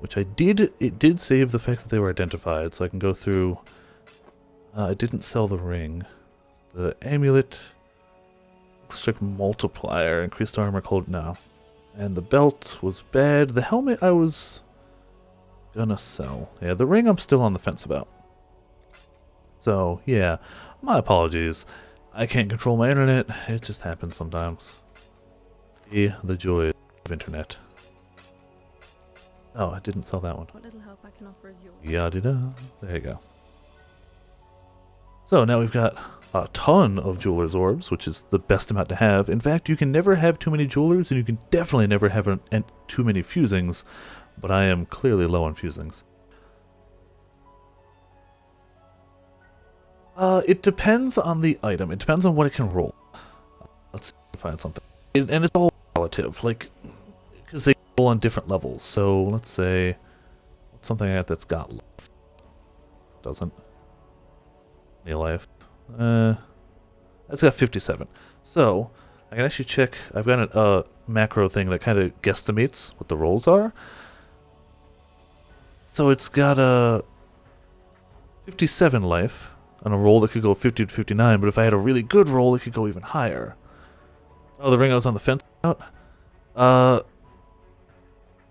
which I did. It did save the fact that they were identified, so I can go through. I didn't sell the ring. The amulet, strict multiplier, increased armor, cold, no. And the belt was bad. The helmet I was gonna sell. Yeah, the ring I'm still on the fence about. So, yeah, my apologies. I can't control my internet. It just happens sometimes. The joy of internet. Oh, I didn't sell that one. What little help I can offer is yours. Yadida. There you go. So now we've got a ton of jeweler's orbs, which is the best amount to have. In fact, you can never have too many jewelers, and you can definitely never have too many fusings, but I am clearly low on fusings. It depends on the item. It depends on what it can roll. Let's see if I find something. And it's all relative, like, because they roll on different levels. So let's say, what's something I got that's got life? Doesn't. Any life? That's got 57. So I can actually check. I've got a macro thing that kind of guesstimates what the rolls are. So it's got a 57 life on a roll that could go 50 to 59, but if I had a really good roll, it could go even higher. Oh, the ring I was on the fence about?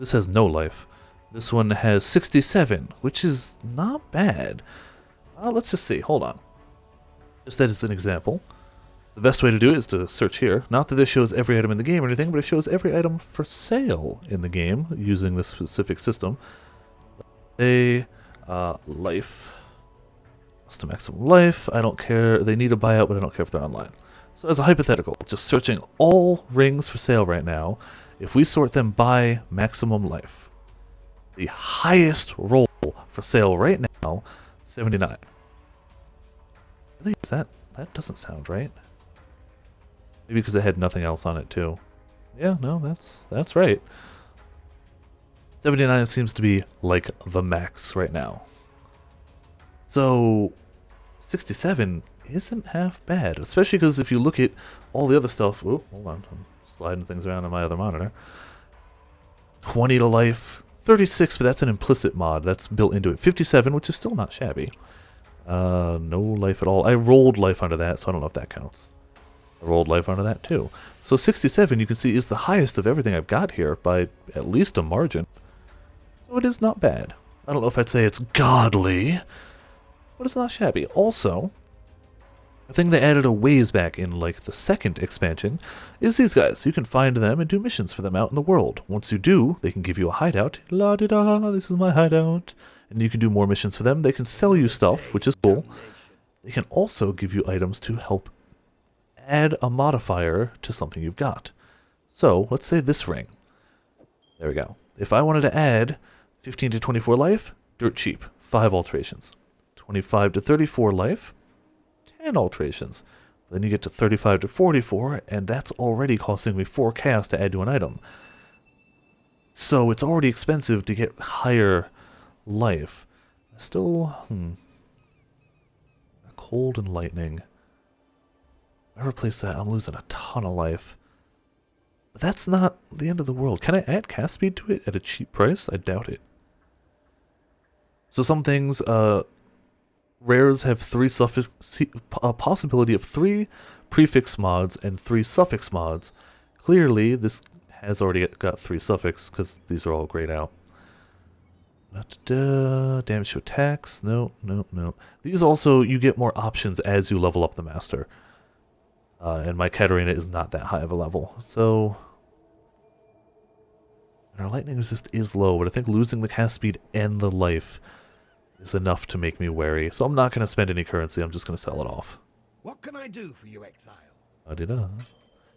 This has no life. This one has 67, which is not bad. Let's just see. Hold on. Just as an example. The best way to do it is to search here. Not that this shows every item in the game or anything, but it shows every item for sale in the game using this specific system. Life. Custom maximum life. I don't care. They need a buyout, but I don't care if they're online. So as a hypothetical, just searching all rings for sale right now, if we sort them by maximum life, the highest roll for sale right now, 79. Really? Is that doesn't sound right. Maybe because it had nothing else on it too. Yeah, no, that's right. 79 seems to be like the max right now. So 67 isn't half bad, especially because if you look at all the other stuff. Oh, hold on, I'm sliding things around on my other monitor. 20 to life, 36, but that's an implicit mod that's built into it. 57, which is still not shabby. No life at all. I rolled life onto that, so I don't know if that counts. I rolled life onto that too. So 67, you can see, is the highest of everything I've got here by at least a margin. So it is not bad. I don't know if I'd say it's godly, but it's not shabby. Also, a thing they added a ways back in like the second expansion is these guys. You can find them and do missions for them out in the world. Once you do, they can give you a hideout. La-di-da, this is my hideout. And you can do more missions for them. They can sell you stuff, which is cool. They can also give you items to help add a modifier to something you've got. So, let's say this ring. There we go. If I wanted to add 15 to 24 life, dirt cheap, 5 alterations. 25 to 34 life, 10 alterations. Then you get to 35 to 44, and that's already costing me 4 chaos to add to an item. So it's already expensive to get higher life. Still, cold and lightning. If I replace that, I'm losing a ton of life. But that's not the end of the world. Can I add cast speed to it at a cheap price? I doubt it. So some things, rares have 3 suffix, a possibility of 3 prefix mods and 3 suffix mods. Clearly, this has already got 3 suffix because these are all grayed out. Damage to attacks. No. These also, you get more options as you level up the master. And my Katarina is not that high of a level. So, and our lightning resist is low, but I think losing the cast speed and the life is enough to make me wary. So I'm not going to spend any currency. I'm just going to sell it off. What can I do for you, exile?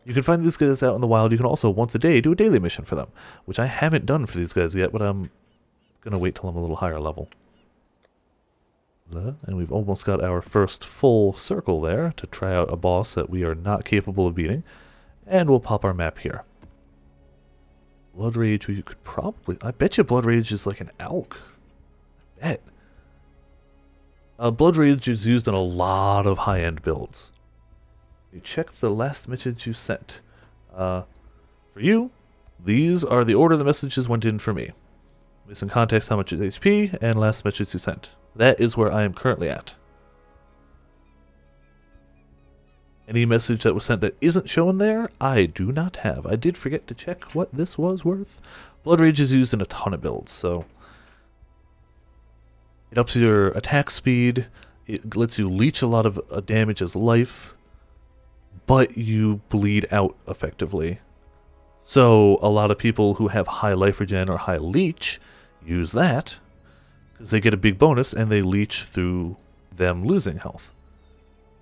You can find these guys out in the wild. You can also, once a day, do a daily mission for them, which I haven't done for these guys yet, but I'm going to wait till I'm a little higher level. And we've almost got our first full circle there to try out a boss that we are not capable of beating. And we'll pop our map here. Blood Rage, we could probably... I bet you Blood Rage is like an elk. I bet. Blood Rage is used in a lot of high-end builds. You check the last message you sent. For you, these are the order the messages went in for me. Missing context, how much is HP, and last message you sent. That is where I am currently at. Any message that was sent that isn't shown there, I do not have. I did forget to check what this was worth. Blood Rage is used in a ton of builds, so it ups your attack speed, it lets you leech a lot of damage as life, but you bleed out effectively. So a lot of people who have high life regen or high leech use that, because they get a big bonus and they leech through them losing health.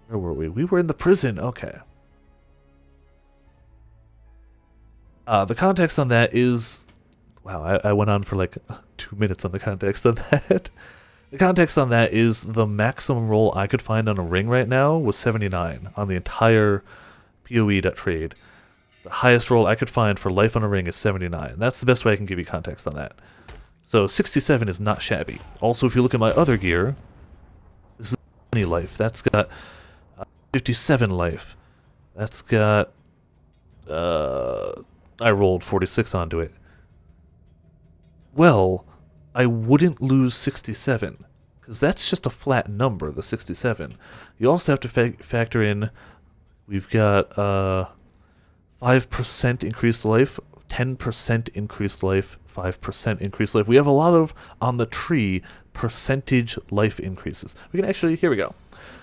Where were we? We were in the prison. Okay. The context on that is... Wow, I went on for like 2 minutes on the context on that. The context on that is the maximum roll I could find on a ring right now was 79 on the entire PoE.trade. The highest roll I could find for life on a ring is 79. That's the best way I can give you context on that. So 67 is not shabby. Also, if you look at my other gear, this is 20 life. That's got 57 life. That's got... I rolled 46 onto it. Well, I wouldn't lose 67, because that's just a flat number, the 67. You also have to factor in, we've got 5% increased life, 10% increased life, 5% increased life. We have a lot of, on the tree, percentage life increases. We can actually, here we go.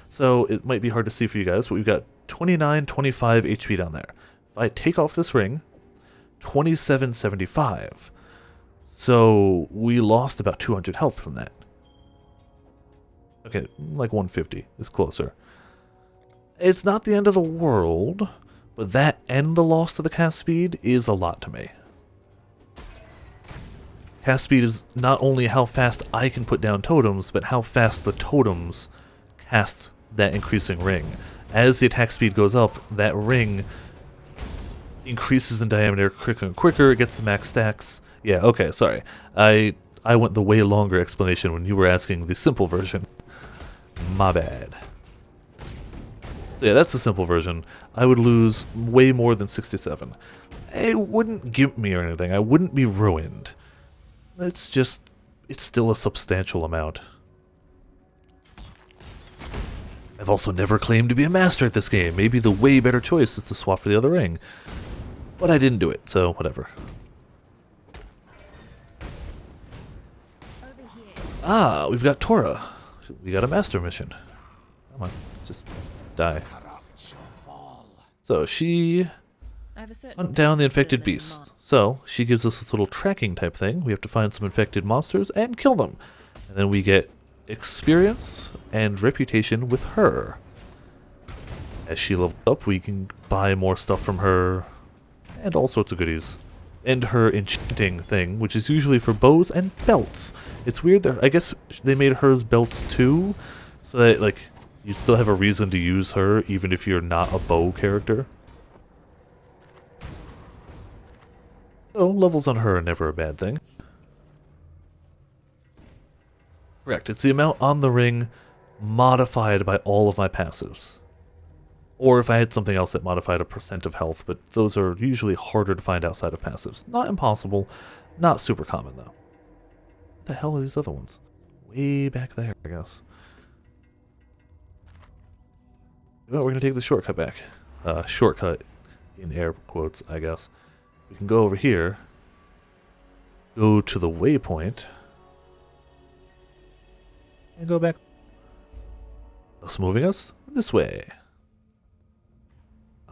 So it might be hard to see for you guys, but we've got 29, 25 HP down there. If I take off this ring, 2775. So we lost about 200 health from that. Okay, like 150 is closer. It's not the end of the world, but that and the loss of the cast speed is a lot to me. Cast speed is not only how fast I can put down totems, but how fast the totems cast that increasing ring. As the attack speed goes up, that ring increases in diameter quicker and quicker, it gets the max stacks. Yeah, okay, sorry. I went the way longer explanation when you were asking the simple version. My bad. So yeah, that's the simple version. I would lose way more than 67. It wouldn't gimp me or anything. I wouldn't be ruined. It's just, it's still a substantial amount. I've also never claimed to be a master at this game. Maybe the way better choice is to swap for the other ring. But I didn't do it, so whatever. Ah, we've got Tora. We got a master mission. Come on, just die. So she hunt down the infected beasts. So she gives us this little tracking type thing. We have to find some infected monsters and kill them. And then we get experience and reputation with her. As she levels up, we can buy more stuff from her and all sorts of goodies. And her enchanting thing, which is usually for bows and belts. It's weird that I guess they made hers belts too, so that like you'd still have a reason to use her even if you're not a bow character. So levels on her are never a bad thing. Correct, it's the amount on the ring modified by all of my passives. Or if I had something else that modified a percent of health, but those are usually harder to find outside of passives. Not impossible, not super common though. What the hell are these other ones? Way back there, I guess. Well, we're going to take the shortcut back. Shortcut in air quotes, I guess. We can go over here, go to the waypoint, and go back. Thus moving us this way.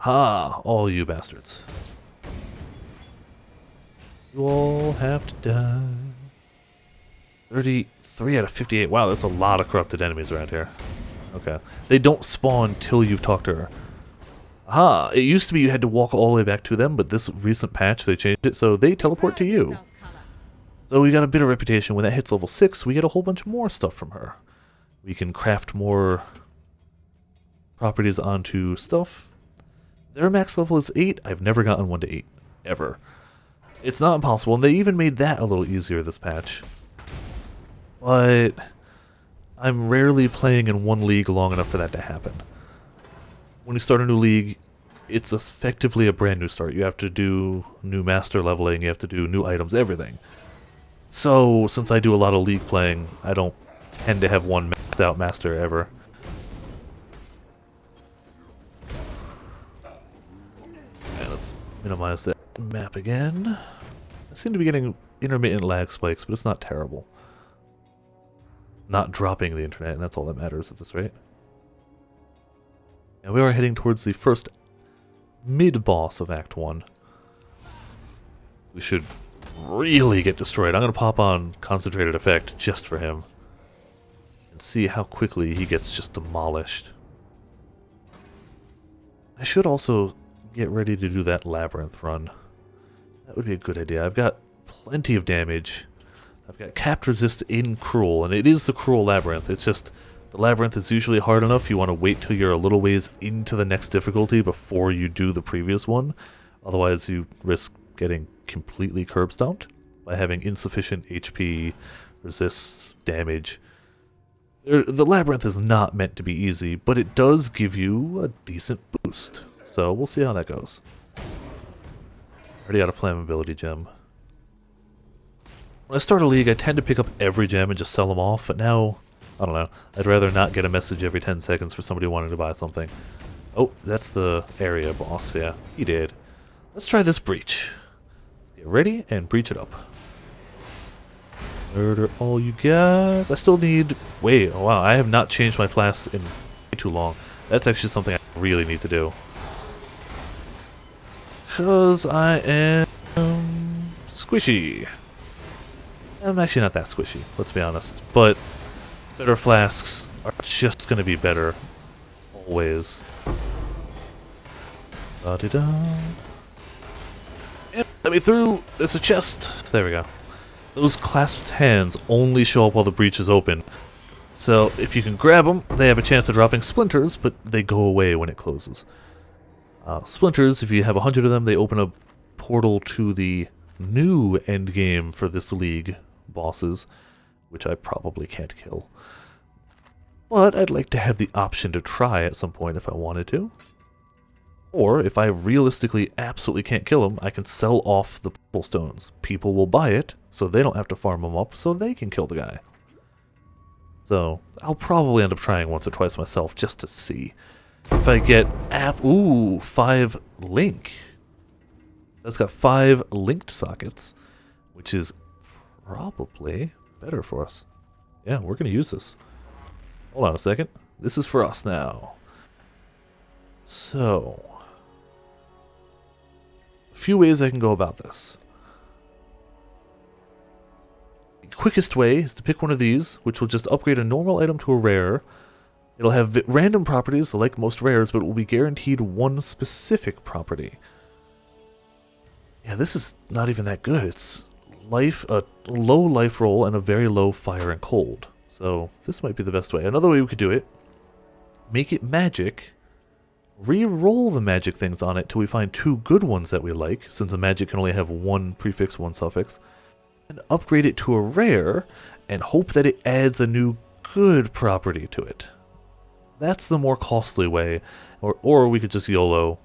Ha! All you bastards. You all have to die. 33 out of 58. Wow, that's a lot of corrupted enemies around here. Okay. They don't spawn till you've talked to her. Aha! It used to be you had to walk all the way back to them, but this recent patch they changed it so they teleport to you. So we got a bit of reputation. When that hits level 6, we get a whole bunch more stuff from her. We can craft more properties onto stuff. Their max level is 8. I've never gotten one to 8. Ever. It's not impossible, and they even made that a little easier this patch. But I'm rarely playing in one league long enough for that to happen. When you start a new league, it's effectively a brand new start. You have to do new master leveling, you have to do new items, everything. So, since I do a lot of League playing, I don't tend to have one maxed out master ever. Okay, let's minimize that map again. I seem to be getting intermittent lag spikes, but it's not terrible. Not dropping the internet, and that's all that matters at this rate. And we are heading towards the first mid-boss of Act 1. We should really get destroyed. I'm going to pop on Concentrated Effect just for him. And see how quickly he gets just demolished. I should also get ready to do that Labyrinth run. That would be a good idea. I've got plenty of damage. I've got Capped Resist in Cruel, and it is the Cruel Labyrinth. It's just, the Labyrinth is usually hard enough. You want to wait till you're a little ways into the next difficulty before you do the previous one. Otherwise, you risk getting completely curb stomped by having insufficient HP, resists damage. The Labyrinth is not meant to be easy, but it does give you a decent boost. So we'll see how that goes. Already got a Flammability gem. When I start a league, I tend to pick up every gem and just sell them off, but now, I don't know, I'd rather not get a message every 10 seconds for somebody wanting to buy something. Oh, that's the area boss, yeah, he did. Let's try this breach. Let's get ready and breach it up. Murder all you guys. I still need... Wait, oh wow, I have not changed my flasks in way too long. That's actually something I really need to do. Because I am... squishy. I'm actually not that squishy, let's be honest. But better flasks are just going to be better. Always. Da-da-da. Yep, let me through. There's a chest. There we go. Those clasped hands only show up while the breach is open. So if you can grab them, they have a chance of dropping splinters, but they go away when it closes. Splinters, if you have 100 of them, they open a portal to the new endgame for this league bosses, which I probably can't kill. But I'd like to have the option to try at some point if I wanted to. Or, if I realistically absolutely can't kill them, I can sell off the portal stones. People will buy it, so they don't have to farm them up, so they can kill the guy. So, I'll probably end up trying once or twice myself, just to see. If I get ooh, 5 link. That's got 5 linked sockets, which is probably better for us. Yeah, we're going to use this. Hold on a second. This is for us now. So, a few ways I can go about this. The quickest way is to pick one of these, which will just upgrade a normal item to a rare. It'll have random properties like most rares, but it will be guaranteed one specific property. Yeah, this is not even that good. It's life, a low life roll and a very low fire and cold. So this might be the best way. Another way we could do it, make it magic, re-roll the magic things on it till we find 2 good ones that we like, since a magic can only have 1 prefix, 1 suffix, and upgrade it to a rare and hope that it adds a new good property to it. That's the more costly way, or we could just YOLO,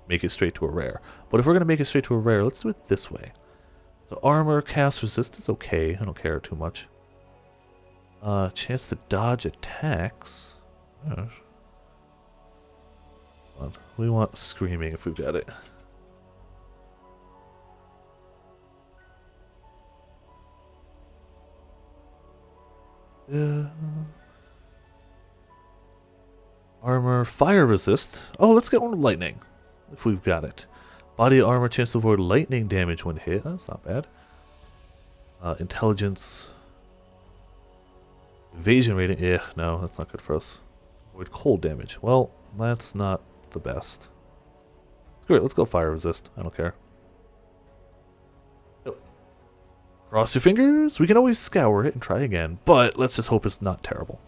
make it straight to a rare. But if we're going to make it straight to a rare, let's do it this way. So armor, cast, resist is okay. I don't care too much. Chance to dodge attacks. Hold on. We want screaming if we've got it. Yeah. Armor, fire resist. Oh, let's get one with lightning, if we've got it. Body armor, chance to avoid lightning damage when hit. That's not bad. Intelligence. Evasion rating. Yeah, no, that's not good for us. Avoid cold damage. Well, that's not the best. Great, let's go fire resist. I don't care. Yep. Cross your fingers. We can always scour it and try again, but let's just hope it's not terrible.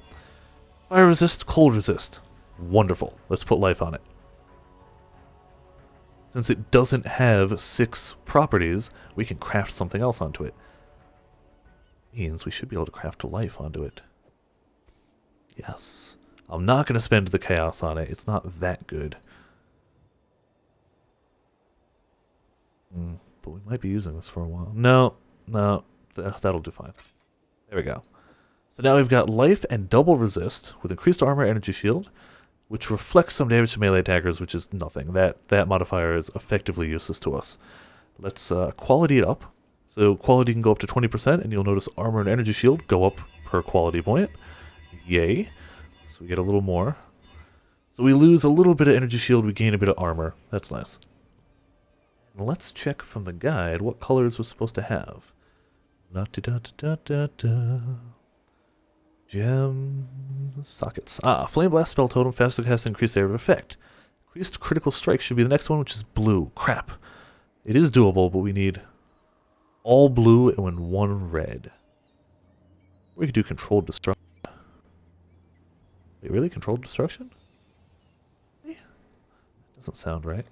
Fire resist, cold resist. Wonderful. Let's put life on it. Since it doesn't have 6 properties, we can craft something else onto it. Means we should be able to craft a life onto it. Yes. I'm not going to spend the chaos on it. It's not that good. But we might be using this for a while. No, that'll do fine. There we go. So now we've got life and double resist with increased armor, energy shield, which reflects some damage to melee attackers, which is nothing. That modifier is effectively useless to us. Let's quality it up. So quality can go up to 20%, and you'll notice armor and energy shield go up per quality point. Yay. So we get a little more. So we lose a little bit of energy shield, we gain a bit of armor. That's nice. And let's check from the guide what colors we're supposed to have. La-da-da-da-da-da. Gem sockets. FLAMEBLAST spell totem, faster cast, increased area of effect. Increased critical strike should be the next one, which is blue. Crap. It is doable, but we need all blue and one red. We could do controlled destruction. Wait, really? Controlled destruction? That doesn't sound right.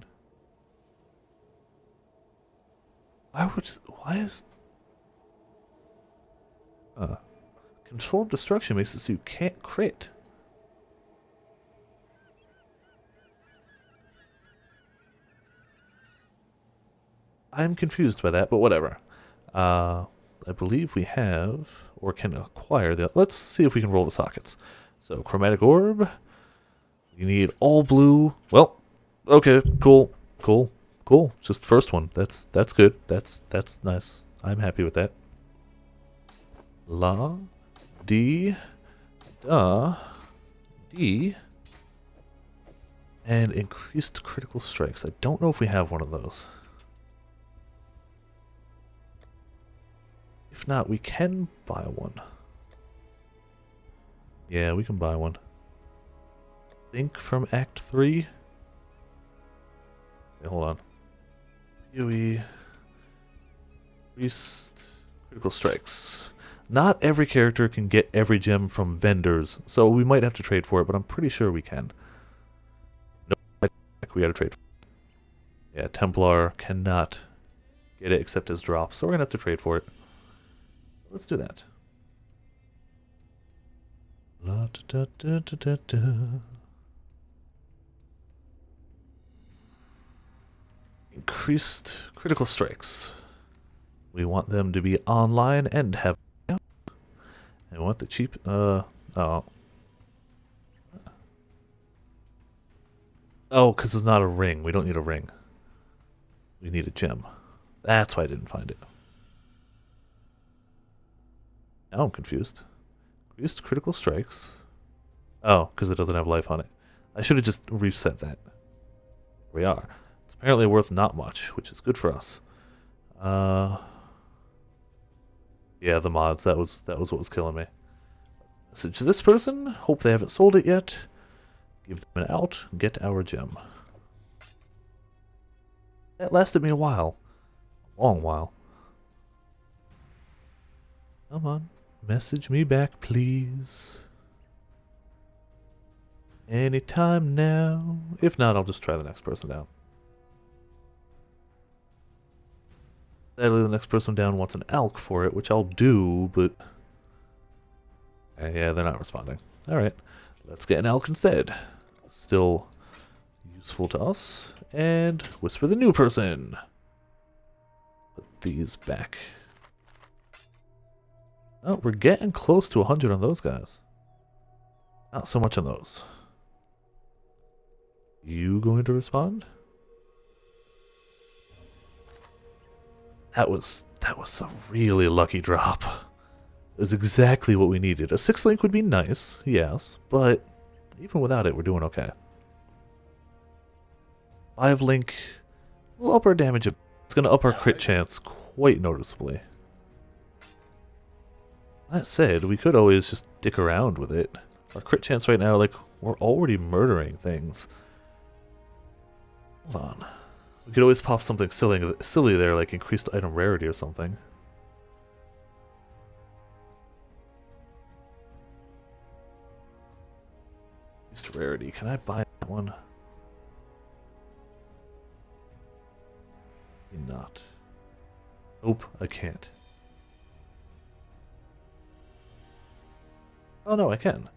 Why is... Controlled destruction makes it so you can't crit. I'm confused by that, but whatever. I believe we have, or can acquire the... Let's see if we can roll the sockets. So, chromatic orb. You need all blue. Well, okay, cool. Just first one. That's good. That's nice. I'm happy with that. La, D, da, D, and increased critical strikes. I don't know if we have one of those. If not, we can buy one. Yeah, we can buy one. Think from Act 3. Okay, hold on. PoE. Increased critical strikes. Not every character can get every gem from vendors, so we might have to trade for it, but I'm pretty sure we can. Nope, we gotta trade for it. Yeah, Templar cannot get it except as drops, so we're gonna have to trade for it. So let's do that. La, da, da, da, da, da. Increased critical strikes. We want them to be online and have... And we want the cheap... Oh, because it's not a ring. We don't need a ring. We need a gem. That's why I didn't find it. Now I'm confused. Increased critical strikes. Oh, because it doesn't have life on it. I should have just reset that. We are. It's apparently worth not much, which is good for us. Yeah, the mods. That was what was killing me. Message to this person. Hope they haven't sold it yet. Give them an out. Get our gem. That lasted me a while. A long while. Come on. Message me back, please. Anytime now. If not, I'll just try the next person down. Sadly, the next person down wants an alk for it, which I'll do, but... yeah, they're not responding. Alright, let's get an alk instead. Still useful to us. And whisper the new person. Put these back. Oh, we're getting close to 100 on those guys. Not so much on those. You going to respond? That was a really lucky drop. It was exactly what we needed. A 6-link would be nice, yes, but even without it, we're doing okay. 5-link will up our damage. It's going to up our crit chance quite noticeably. That said, we could always just dick around with it. Our crit chance right now, like, we're already murdering things. Hold on. We could always pop something silly there, like increased item rarity or something. Increased rarity. Can I buy that one? Maybe not. Nope, I can't. Oh no, I can.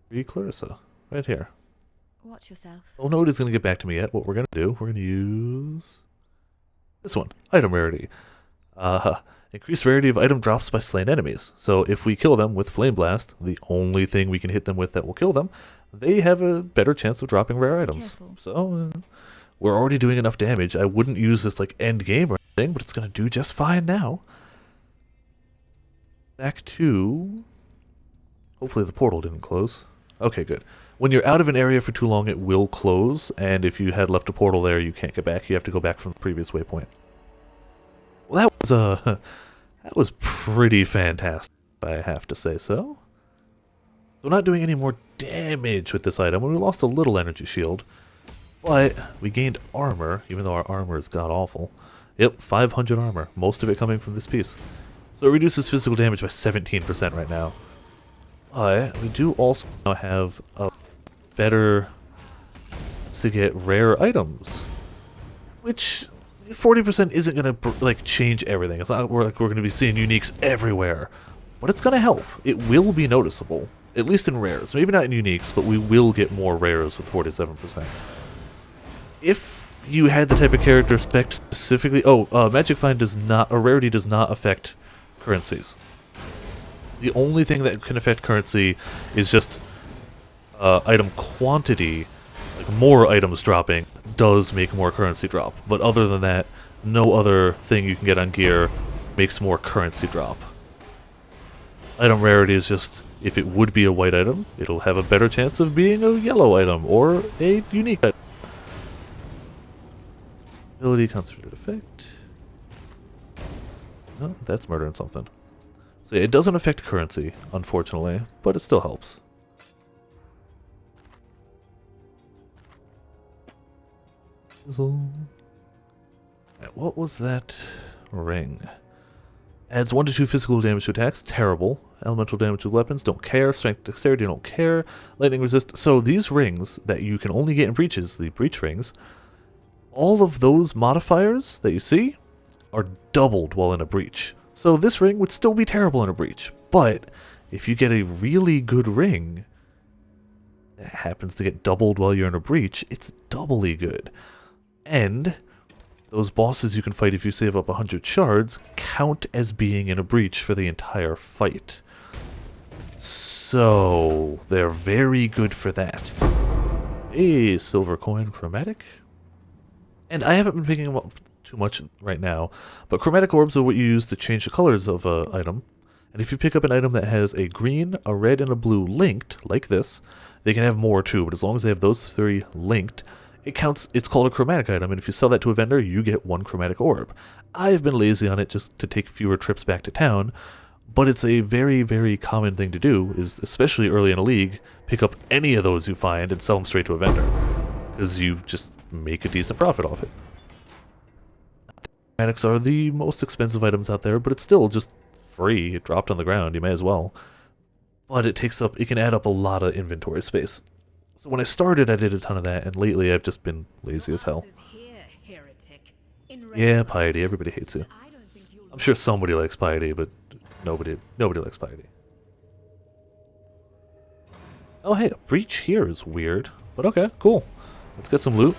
Free Clarissa. Right here. Watch yourself. Oh, nobody's going to get back to me yet. What we're going to do, we're going to use this one. Item rarity. Increased rarity of item drops by slain enemies. So if we kill them with Flame Blast, the only thing we can hit them with that will kill them, they have a better chance of dropping rare items. Careful. So we're already doing enough damage. I wouldn't use this like end game or anything, but it's going to do just fine now. Back to... Hopefully the portal didn't close. Okay, good. When you're out of an area for too long, it will close, and if you had left a portal there, you can't get back. You have to go back from the previous waypoint. Well, that was pretty fantastic, I have to say so. We're not doing any more damage with this item. We lost a little energy shield, but we gained armor, even though our armor is god-awful. Yep, 500 armor, most of it coming from this piece. So it reduces physical damage by 17% right now. But we do also now have a better to get rare items, which 40% isn't going to like change everything. It's not like we're going to be seeing uniques everywhere, but it's going to help. It will be noticeable, at least in rares. Maybe not in uniques, but we will get more rares with 47%. If you had the type of character spec specifically, Magic Find does not, or rarity does not affect currencies. The only thing that can affect currency is just item quantity. Like more items dropping does make more currency drop, but other than that, no other thing you can get on gear makes more currency drop. Item rarity is just, if it would be a white item, it'll have a better chance of being a yellow item or a unique item. Ability concentrated effect. No, that's murdering something. So it doesn't affect currency, unfortunately, but it still helps. Right, what was that ring? Adds 1 to 2 physical damage to attacks. Terrible. Elemental damage to weapons. Don't care. Strength, dexterity. Don't care. Lightning resist. So these rings that you can only get in breaches, the breach rings, all of those modifiers that you see are doubled while in a breach. So this ring would still be terrible in a breach, but if you get a really good ring that happens to get doubled while you're in a breach, it's doubly good. And those bosses you can fight if you save up 100 shards count as being in a breach for the entire fight. So they're very good for that. A silver coin chromatic. And I haven't been picking them up too much right now, but chromatic orbs are what you use to change the colors of an item. And if you pick up an item that has a green, a red, and a blue linked, like this, they can have more too, but as long as they have those 3 linked, it counts. It's called a chromatic item, and if you sell that to a vendor, you get 1 chromatic orb. I've been lazy on it just to take fewer trips back to town, but it's a very, very common thing to do, is especially early in a league, pick up any of those you find and sell them straight to a vendor, because you just make a decent profit off it. Chromatics are the most expensive items out there, but it's still just free. It dropped on the ground, you may as well. But it can add up a lot of inventory space. So when I started, I did a ton of that, and lately I've just been lazy as hell. Yeah, piety. Everybody hates you. I'm sure somebody likes piety, but nobody likes piety. Oh hey, a breach here is weird, but okay, cool. Let's get some loot.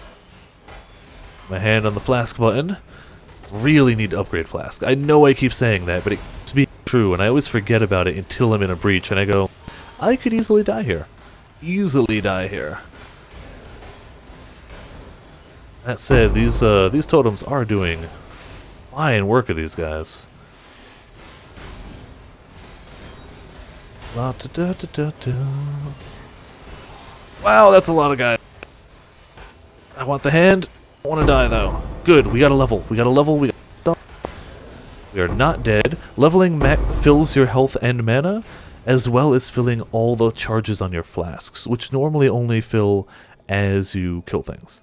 My hand on the flask button. Really need to upgrade flask. I know I keep saying that, but it's being true, and I always forget about it until I'm in a breach, and I go, I could easily die here. Easily die here. That said, these totems are doing fine work of these guys. Wow, that's a lot of guys. I want the hand. I want to die though. Good, we got a level. We are not dead. Leveling fills your health and mana, as well as filling all the charges on your flasks, which normally only fill as you kill things.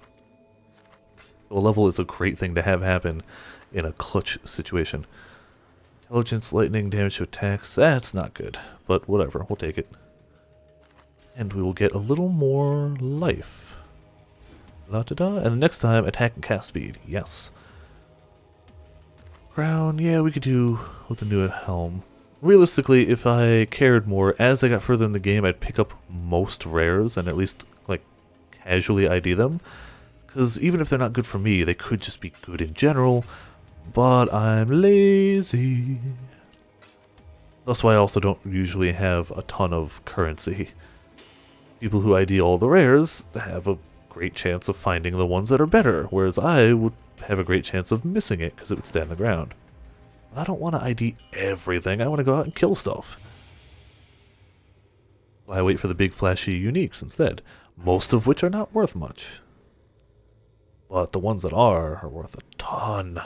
So a level is a great thing to have happen in a clutch situation. Intelligence, lightning, damage to attacks. That's not good, but whatever, we'll take it. And we will get a little more life. La-da-da. And the next time, attack and cast speed. Yes. Crown, yeah, we could do with a new helm. Realistically, if I cared more, as I got further in the game, I'd pick up most rares and at least, like, casually ID them. Because even if they're not good for me, they could just be good in general. but I'm lazy. That's why I also don't usually have a ton of currency. People who ID all the rares have a great chance of finding the ones that are better, whereas I would have a great chance of missing it because it would stay on the ground. I don't want to ID everything, I want to go out and kill stuff. Why wait for the big flashy uniques instead, most of which are not worth much. But the ones that are worth a ton.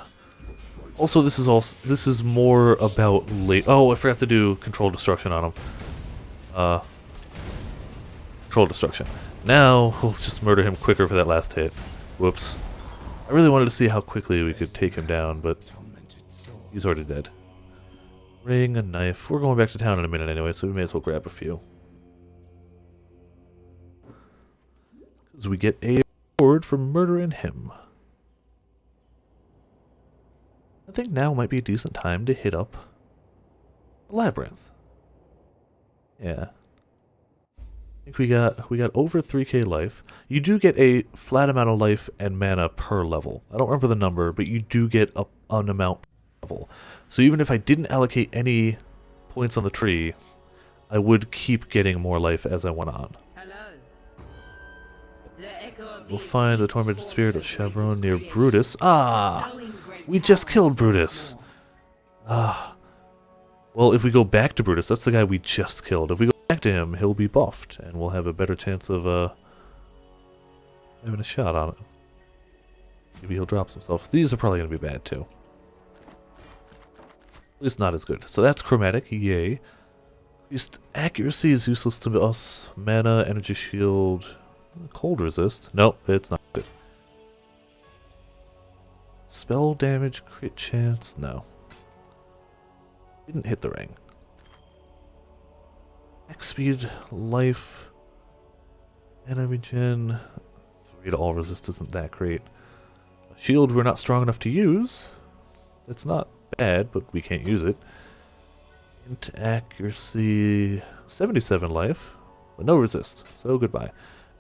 Also, this is more about late. Oh, I forgot to do control destruction on him. Control destruction. Now we'll just murder him quicker for that last hit. Whoops. I really wanted to see how quickly we could take him down, but he's already dead. Ring, a knife. We're going back to town in a minute anyway, so we may as well grab a few. Because we get a reward for murdering him. I think now might be a decent time to hit up the labyrinth. Yeah. I think we got over 3k life. You do get a flat amount of life and mana per level. I don't remember the number, but you do get an amount per level. So even if I didn't allocate any points on the tree, I would keep getting more life as I went on. We'll find the tormented spirit of Chevron near Brutus. Ah! We just killed Brutus! Ah. Well, if we go back to Brutus, that's the guy we just killed. If we go back to him, he'll be buffed, and we'll have a better chance of having a shot on it. Maybe he'll drop himself. These are probably going to be bad, too. At least not as good. So that's chromatic, yay. Increased accuracy is useless to us. Mana, energy shield, cold resist. Nope, it's not good. Spell damage, crit chance, no. Didn't hit the ring. X speed, life, enemy gen. 3 to all resist isn't that great. A shield we're not strong enough to use. It's not bad, but we can't use it. Int accuracy, 77 life, but no resist, so goodbye.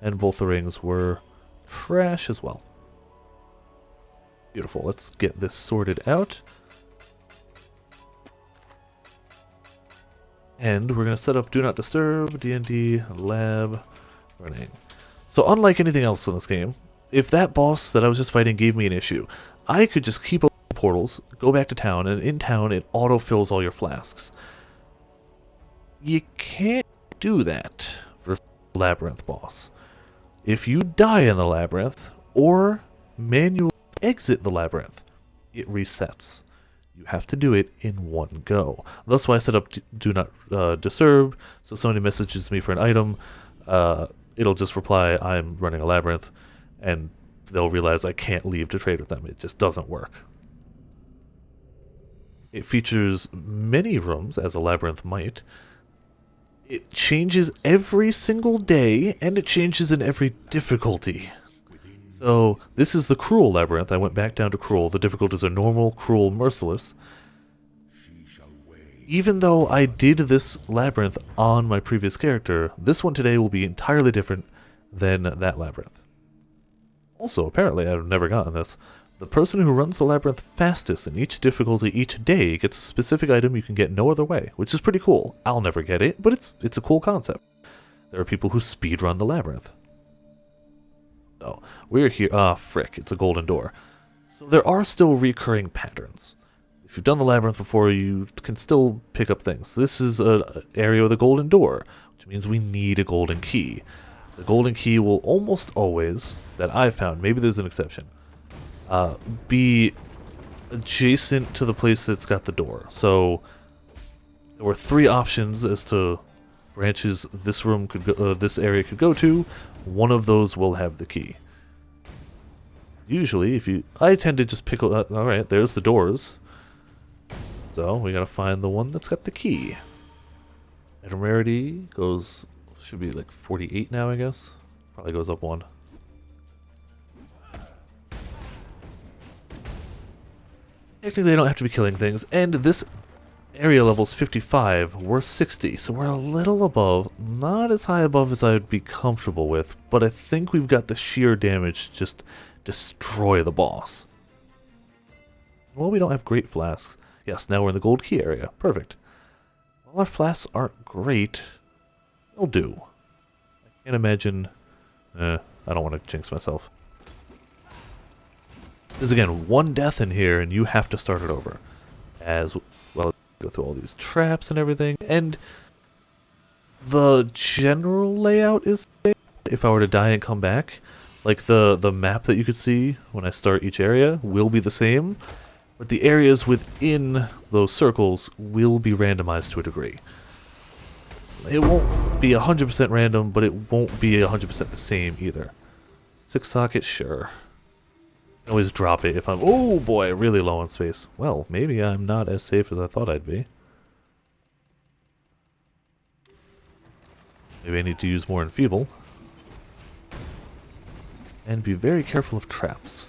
And both the rings were trash as well. Beautiful, let's get this sorted out. And we're going to set up Do Not Disturb, D&D, Lab, Running. So unlike anything else in this game, if that boss that I was just fighting gave me an issue, I could just keep open portals, go back to town, and in town it auto-fills all your flasks. You can't do that for a Labyrinth boss. If you die in the Labyrinth, or manually exit the Labyrinth, it resets. You have to do it in one go. That's why I set up Do Not Disturb, so if somebody messages me for an item, it'll just reply, I'm running a Labyrinth, and they'll realize I can't leave to trade with them. It just doesn't work. It features many rooms, as a Labyrinth might. It changes every single day, and it changes in every difficulty. So, this is the Cruel Labyrinth. I went back down to Cruel. The difficulties are normal, cruel, merciless. Even though I did this Labyrinth on my previous character, this one today will be entirely different than that Labyrinth. Also, apparently, I've never gotten this. The person who runs the Labyrinth fastest in each difficulty each day gets a specific item you can get no other way, which is pretty cool. I'll never get it, but it's a cool concept. There are people who speedrun the Labyrinth. So, we're here. Ah, frick, it's a golden door. So there are still recurring patterns. If you've done the Labyrinth before, you can still pick up things. This is an area with a golden door, which means we need a golden key. The golden key will almost always, that I've found, maybe there's an exception, be adjacent to the place that's got the door. So there were 3 options as to branches this room could go, this area could go to. One of those will have the key. Usually, I tend to just pick up. All right, there's the doors. So we gotta find the one that's got the key. And rarity should be like 48 now, I guess. Probably goes up 1. Technically, I don't have to be killing things, and this area level's 55, we're 60, so we're a little above, not as high above as I'd be comfortable with, but I think we've got the sheer damage to just destroy the boss. Well, we don't have great flasks. Yes, now we're in the gold key area. Perfect. Well, our flasks aren't great. They'll do. I can't imagine... I don't want to jinx myself. There's again one death in here and you have to start it over. As well, go through all these traps and everything. And the general layout is the same. If I were to die and come back, like the map that you could see when I start each area will be the same. But the areas within those circles will be randomized to a degree. It won't be 100% random, but it won't be 100% the same either. 6 socket, sure. I can always drop it if I'm, oh boy, really low on space. Well, maybe I'm not as safe as I thought I'd be. Maybe I need to use more Enfeeble. And be very careful of traps.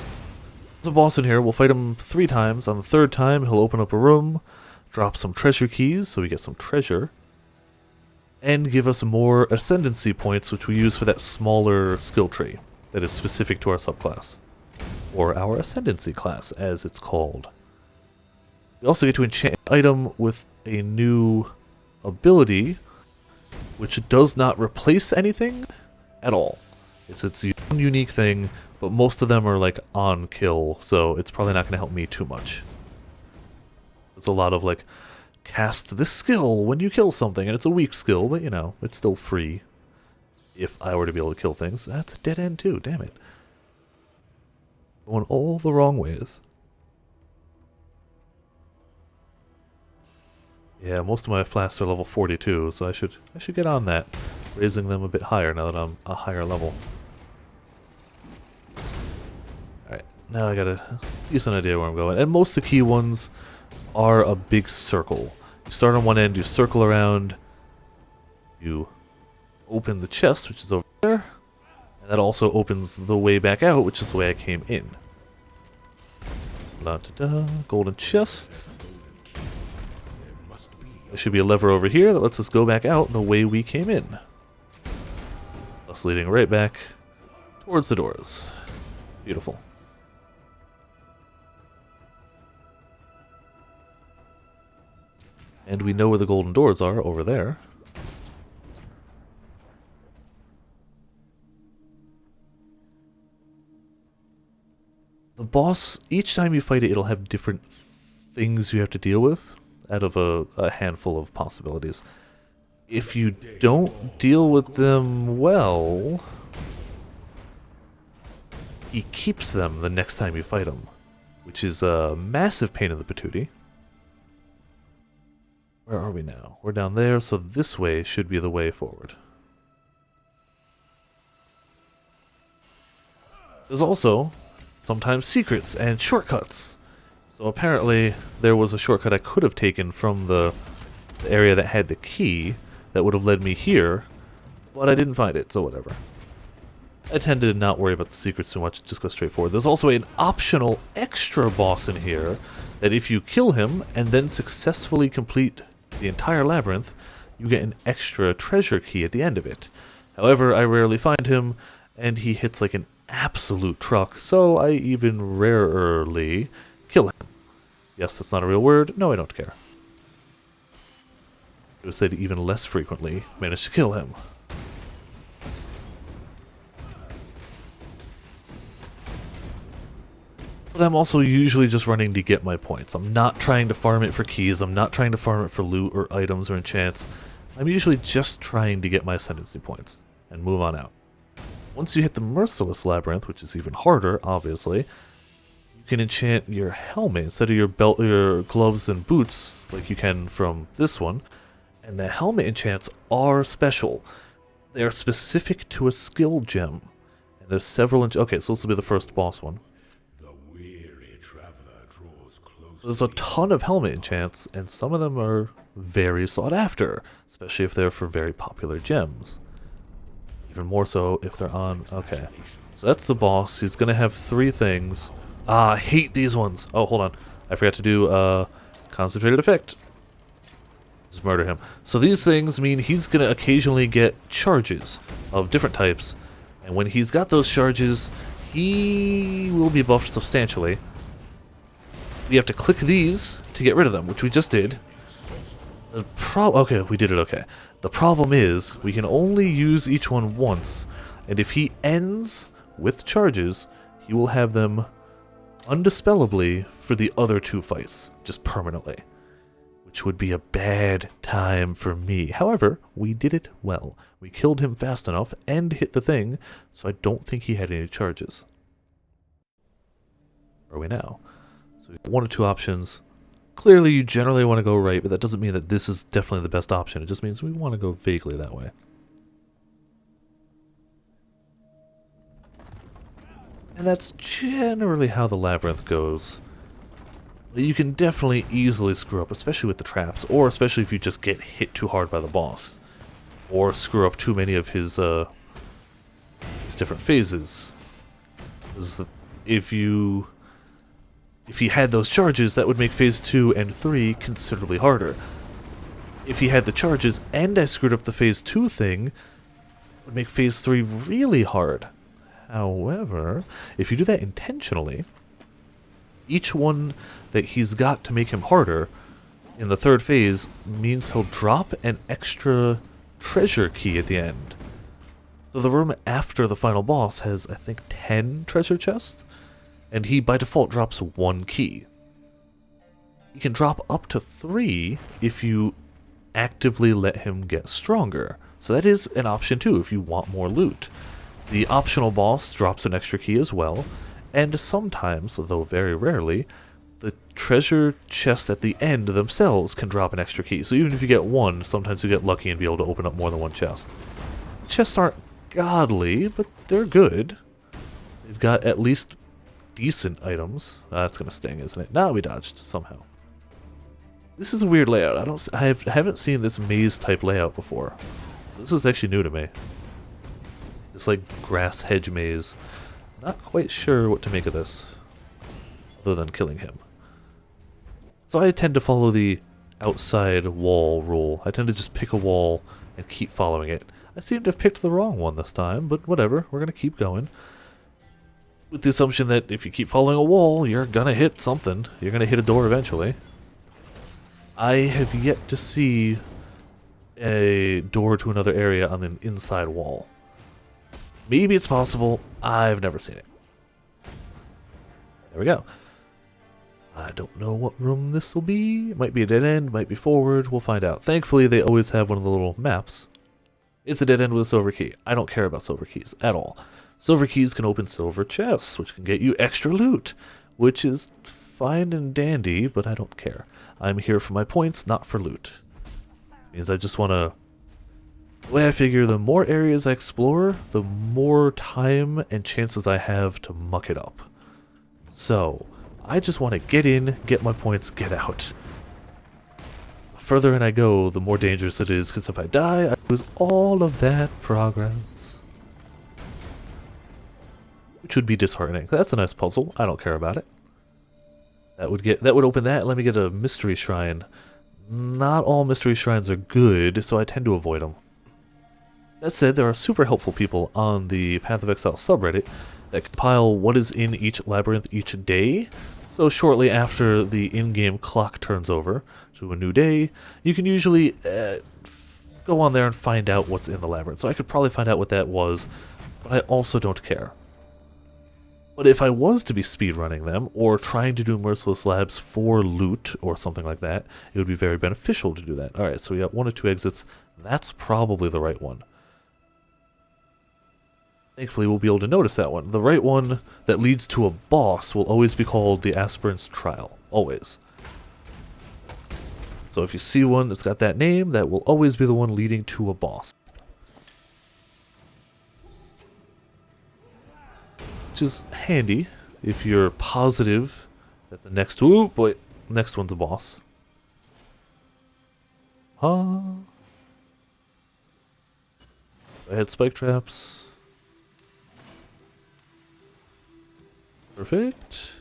There's a boss in here, we'll fight him 3 times. On the 3rd time, he'll open up a room, drop some treasure keys, so we get some treasure, and give us more ascendancy points, which we use for that smaller skill tree that is specific to our subclass. Or our ascendancy class, as it's called. We also get to enchant an item with a new ability, which does not replace anything at all. It's its own unique thing, but most of them are like on kill, so it's probably not going to help me too much. There's a lot of like, cast this skill when you kill something, and it's a weak skill, but you know, it's still free. If I were to be able to kill things. That's a dead end too, damn it. Going all the wrong ways. Yeah, most of my flasks are level 42, so I should get on that. Raising them a bit higher now that I'm a higher level. Alright, now I got a decent idea where I'm going. And most of the key ones are a big circle. You start on one end, you circle around, you open the chest, which is over there, and that also opens the way back out, which is the way I came in. Da-da-da, golden chest. There should be a lever over here that lets us go back out the way we came in. Thus leading right back towards the doors. Beautiful. And we know where the golden doors are, over there. The boss, each time you fight it, it'll have different things you have to deal with out of a handful of possibilities. If you don't deal with them well, he keeps them the next time you fight him, which is a massive pain in the patootie. Where are we now? We're down there, so this way should be the way forward. There's also sometimes secrets and shortcuts. So apparently there was a shortcut I could have taken from the area that had the key that would have led me here, but I didn't find it, so whatever. I tend to not worry about the secrets too much, just go straight forward. There's also an optional extra boss in here that if you kill him and then successfully complete the entire labyrinth, you get an extra treasure key at the end of it. However, I rarely find him, and he hits like an absolute truck, so I even rarely kill him. Yes, that's not a real word. No, I don't care. I would say to even less frequently manage to kill him. But I'm also usually just running to get my points. I'm not trying to farm it for keys. I'm not trying to farm it for loot or items or enchants. I'm usually just trying to get my ascendancy points and move on out. Once you hit the Merciless Labyrinth, which is even harder, obviously, you can enchant your helmet instead of your belt, your gloves and boots, like you can from this one. And the helmet enchants are special. They are specific to a skill gem. And there's several okay, so this will be the first boss one. There's a ton of helmet enchants, and some of them are very sought after, especially if they're for very popular gems. Even more so if they're on... Okay, so that's the boss. He's going to have 3 things. Ah, I hate these ones. Oh, hold on. I forgot to do concentrated effect. Just murder him. So these things mean he's going to occasionally get charges of different types, and when he's got those charges, he will be buffed substantially. We have to click these to get rid of them, which we just did. Okay, we did it okay. The problem is, we can only use each one once, and if he ends with charges, he will have them undispellably for the other 2 fights, just permanently. Which would be a bad time for me. However, we did it well. We killed him fast enough and hit the thing, so I don't think he had any charges. Where are we now? So we have 1 or 2 options. Clearly, you generally want to go right, but that doesn't mean that this is definitely the best option. It just means we want to go vaguely that way. And that's generally how the labyrinth goes. You can definitely easily screw up, especially with the traps, or especially if you just get hit too hard by the boss. Or screw up too many of his different phases. If he had those charges, that would make phase 2 and 3 considerably harder. If he had the charges and I screwed up the phase 2 thing, it would make phase 3 really hard. However, if you do that intentionally, each one that he's got to make him harder in the 3rd phase means he'll drop an extra treasure key at the end. So the room after the final boss has, I think, 10 treasure chests, and he by default drops 1 key. He can drop up to 3 if you actively let him get stronger. So that is an option too if you want more loot. The optional boss drops an extra key as well, and sometimes, though very rarely, the treasure chests at the end themselves can drop an extra key. So even if you get 1, sometimes you get lucky and be able to open up more than 1 chest. Chests aren't godly, but they're good. They've got at least decent items. That's gonna sting, isn't it? No, we dodged somehow. This is a weird layout. I haven't seen this maze type layout before. So this is actually new to me. This like grass hedge maze. Not quite sure what to make of this, other than killing him. So I tend to follow the outside wall rule. I tend to just pick a wall and keep following it. I seem to have picked the wrong one this time, but whatever, we're gonna keep going. With the assumption that if you keep following a wall, you're gonna hit something. You're gonna hit a door eventually. I have yet to see a door to another area on an inside wall. Maybe it's possible. I've never seen it. There we go. I don't know what room this will be. It might be a dead end, might be forward. We'll find out. Thankfully, they always have one of the little maps. It's a dead end with a silver key. I don't care about silver keys at all. Silver keys can open silver chests, which can get you extra loot, which is fine and dandy, but I don't care. I'm here for my points, not for loot. Means I just want to... The way I figure, the more areas I explore, the more time and chances I have to muck it up. So, I just want to get in, get my points, get out. The further in I go, the more dangerous it is, because if I die, I lose all of that progress. Which would be disheartening. That's a nice puzzle. I don't care about it. That would open that. Let me get a mystery shrine. Not all mystery shrines are good, so I tend to avoid them. That said, there are super helpful people on the Path of Exile subreddit that compile what is in each labyrinth each day. So shortly after the in-game clock turns over to a new day, you can usually go on there and find out what's in the labyrinth. So I could probably find out what that was, but I also don't care. But if I was to be speedrunning them, or trying to do Merciless Labs for loot, or something like that, it would be very beneficial to do that. Alright, so we got 1 or 2 exits. That's probably the right one. Thankfully, we'll be able to notice that one. The right one that leads to a boss will always be called the Aspirant's Trial. Always. So if you see one that's got that name, that will always be the one leading to a boss. Which is handy if you're positive that the next... Ooh, boy, next one's a boss. I had spike traps. Perfect.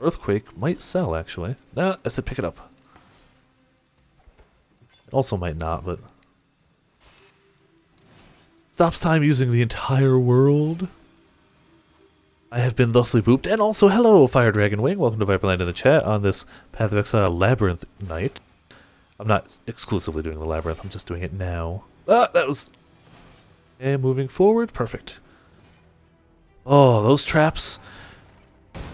Earthquake might sell, actually. Nah, I said pick it up. It also might not, but... Stops time using the entire world. I have been thusly booped, and also hello, Fire Dragon Wing. Welcome to Viperland in the chat on this Path of Exile Labyrinth night. I'm not exclusively doing the Labyrinth, I'm just doing it now. Ah, that was... And moving forward, perfect. Oh, those traps...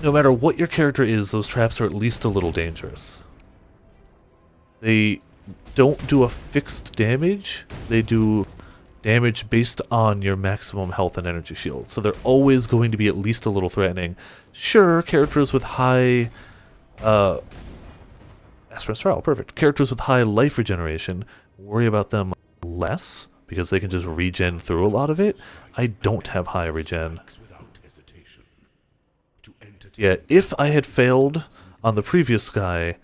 No matter what your character is, those traps are at least a little dangerous. They don't do a fixed damage, they do damage based on your maximum health and energy shield. So they're always going to be at least a little threatening. Sure, characters with high... Aspirant's Trial, perfect. Characters with high life regeneration, worry about them less, because they can just regen through a lot of it. I don't have high regen. Yeah, if I had failed on the previous guy,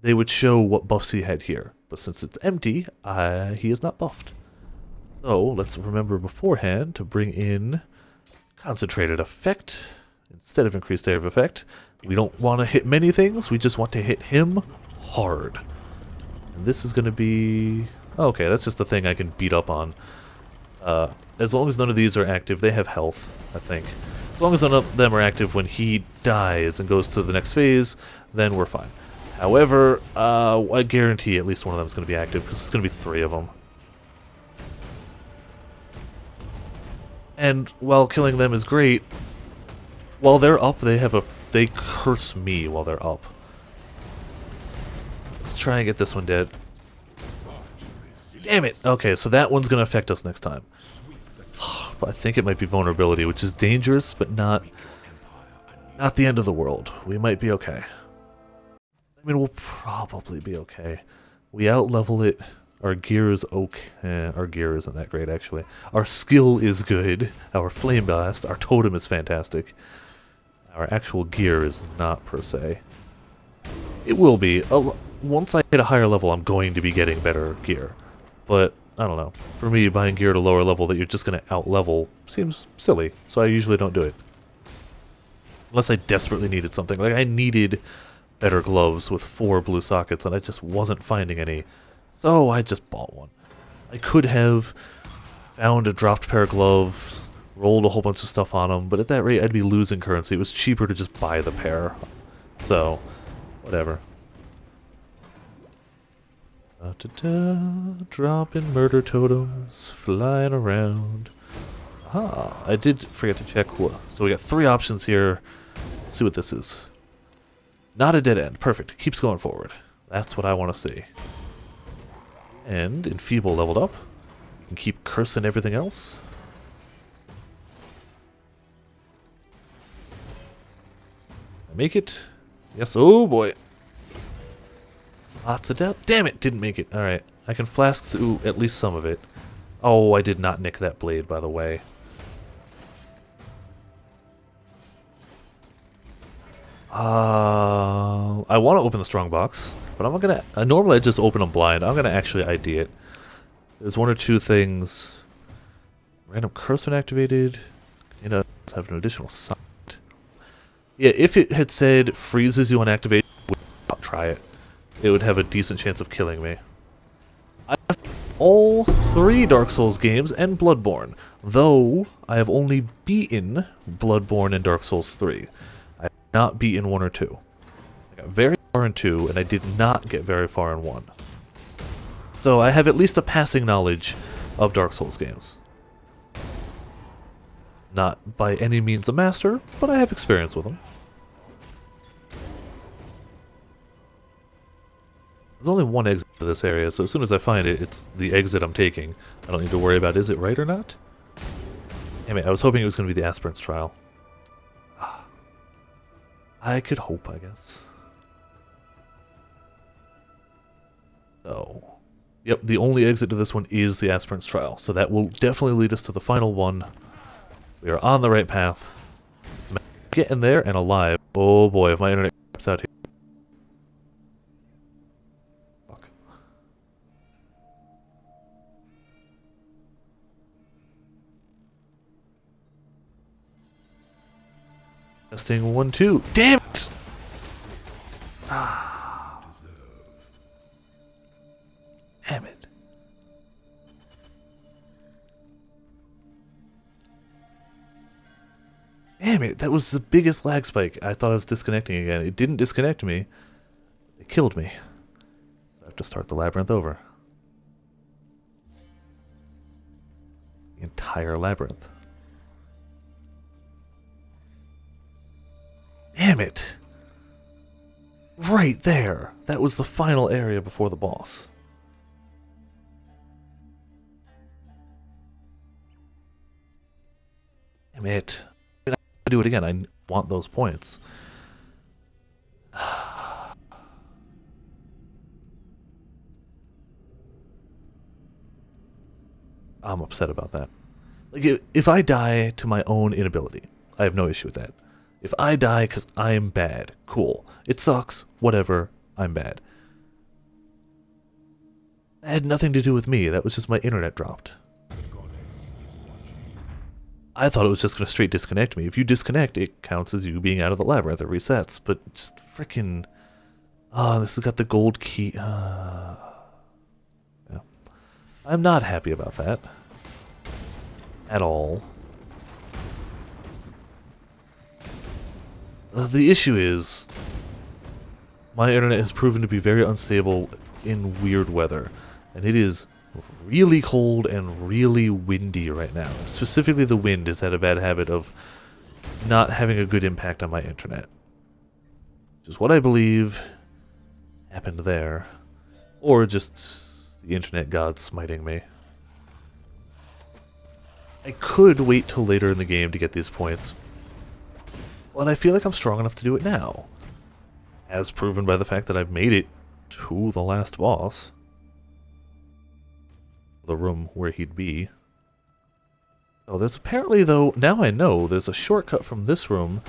they would show what buffs he had here. But since it's empty, he is not buffed. So, let's remember beforehand to bring in Concentrated Effect instead of Increased Area of Effect. We don't want to hit many things, we just want to hit him hard. And this is going to be... Okay, that's just a thing I can beat up on. As long as none of these are active, they have health, I think. As long as none of them are active when he dies and goes to the next phase, then we're fine. However, I guarantee at least one of them is going to be active, because it's going to be 3 of them. And while killing them is great, while they're up, they curse me while they're up. Let's try and get this one dead. Damn it! Okay, so that one's going to affect us next time. But I think it might be vulnerability, which is dangerous, but not the end of the world. We might be okay. I mean, we'll probably be okay. We out-level it. Our gear is okay. Our gear isn't that great, actually. Our skill is good. Our FLAMEBLAST, our totem is fantastic. Our actual gear is not, per se. It will be. Once I hit a higher level, I'm going to be getting better gear. But, I don't know. For me, buying gear at a lower level that you're just going to out-level seems silly, so I usually don't do it. Unless I desperately needed something. Like, I needed better gloves with 4 blue sockets, and I just wasn't finding any. So I just bought one. I could have found a dropped pair of gloves, rolled a whole bunch of stuff on them, but at that rate I'd be losing currency. It was cheaper to just buy the pair. So, whatever. Dropping murder totems, flying around. Ah, I did forget to check what. So we got 3 options here. Let's see what this is. Not a dead end. Perfect. It keeps going forward. That's what I want to see. And Enfeeble leveled up. You can keep cursing everything else. I make it? Yes. Oh boy. Lots of death. Damn it! Didn't make it. Alright. I can flask through at least some of it. Oh, I did not nick that blade, by the way. I want to open the strong box, but I'm not gonna... normally I just open them blind. I'm gonna actually ID it. There's 1 or 2 things. Random curse when activated. You know, have an additional sight. Yeah, if it had said freezes you on activation, I'll try it. It would have a decent chance of killing me. I have all 3 Dark Souls games and Bloodborne, though I have only beaten Bloodborne and Dark Souls 3. I have not beaten 1 or 2. I got very far in 2, and I did not get very far in 1. So I have at least a passing knowledge of Dark Souls games. Not by any means a master, but I have experience with them. There's only 1 exit to this area, so as soon as I find it, it's the exit I'm taking. I don't need to worry about is it right or not. Damn it, I was hoping it was going to be the Aspirant's Trial. I could hope, I guess. So, yep, the only exit to this one is the Aspirant's Trial, so that will definitely lead us to the final one. We are on the right path. Getting there and alive. Oh boy, if my internet craps out here. Fuck. Testing 1, 2. Damn it! Ah. Damn it. Damn it, that was the biggest lag spike. I thought I was disconnecting again. It didn't disconnect me. It killed me. So I have to start the labyrinth over. The entire labyrinth. Damn it! Right there! That was the final area before the boss. Damn it. I mean, I do it again. I want those points. I'm upset about that. Like, if I die to my own inability, I have no issue with that. If I die because I'm bad, cool. It sucks, whatever, I'm bad. That had nothing to do with me, that was just my internet dropped. I thought it was just going to straight disconnect me. If you disconnect, it counts as you being out of the labyrinth. It resets. But just freaking... Oh, this has got the gold key. Yeah. I'm not happy about that. At all. The issue is... My internet has proven to be very unstable in weird weather. And it is... really cold and really windy right now. And specifically the wind has had a bad habit of not having a good impact on my internet. Which is what I believe happened there. Or just the internet god smiting me. I could wait till later in the game to get these points. But I feel like I'm strong enough to do it now. As proven by the fact that I've made it to the last boss. The room where he'd be. Oh, there's apparently, though, now I know, there's a shortcut from this room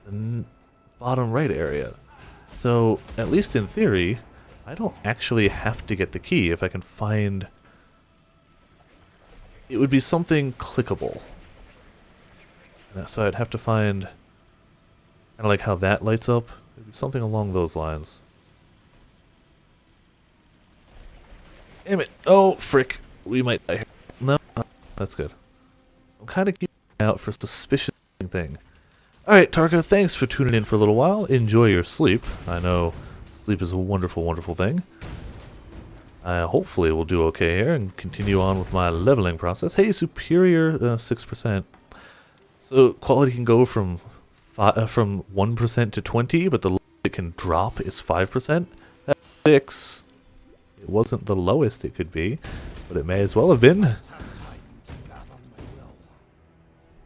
to the bottom right area. So, at least in theory, I don't actually have to get the key if I can find... It would be something clickable. So I'd have to find... kind of like how that lights up. It would be something along those lines. Damn it. Oh, frick. We might die here. No, that's good. I'm kind of keeping an eye out for a suspicious thing. Alright, Tarka, thanks for tuning in for a little while. Enjoy your sleep. I know sleep is a wonderful, wonderful thing. Hopefully we'll do okay here and continue on with my leveling process. Hey, superior 6%. So quality can go from 1% to 20, but the lowest it can drop is 5%. That's 6. It wasn't the lowest it could be, but it may as well have been.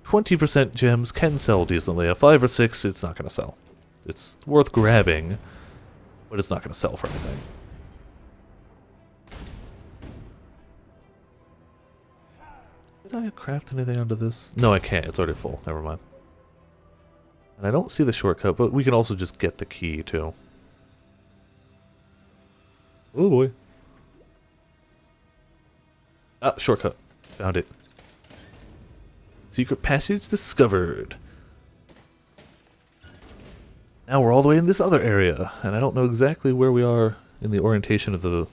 20% gems can sell decently. A 5 or 6, it's not going to sell. It's worth grabbing, but it's not going to sell for anything. Did I craft anything under this? No, I can't. It's already full. Never mind. And I don't see the shortcut, but we can also just get the key, too. Oh boy. Ah, shortcut. Found it. Secret passage discovered. Now we're all the way in this other area, and I don't know exactly where we are in the orientation of the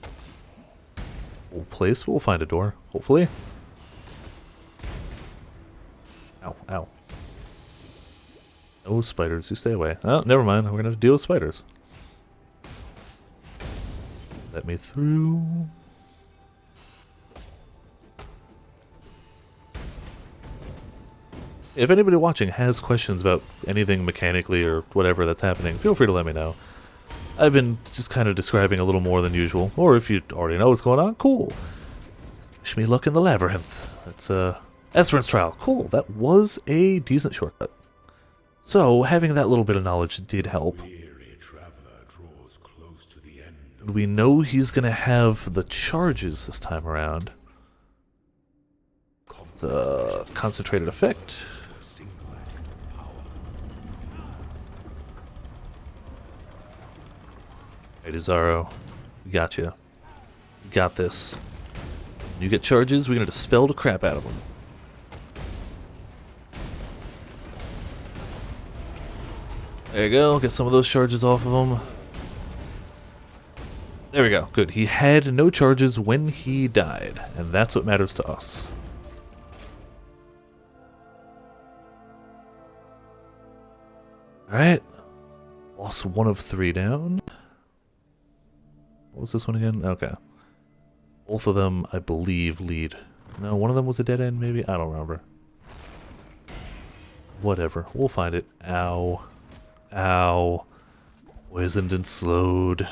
whole place, but we'll find a door, hopefully. Ow, ow. No spiders, you stay away. Oh, never mind, we're gonna have to deal with spiders. Let me through. If anybody watching has questions about anything mechanically or whatever that's happening, feel free to let me know. I've been just kind of describing a little more than usual, or if you already know what's going on, cool. Wish me luck in the labyrinth. That's Esperance Trial. Cool, that was a decent shortcut. So, having that little bit of knowledge did help. We know he's going to have the charges this time around. The concentrated effect. Hey, Zaro. We got you. We got this. When you get charges, we're going to dispel the crap out of them. There you go. Get some of those charges off of him. There we go. Good. He had no charges when he died, and that's what matters to us. Alright. Lost 1 of 3 down. What was this one again? Okay. Both of them, I believe, lead. No, one of them was a dead end, maybe? I don't remember. Whatever. We'll find it. Ow. Ow. Poisoned and slowed.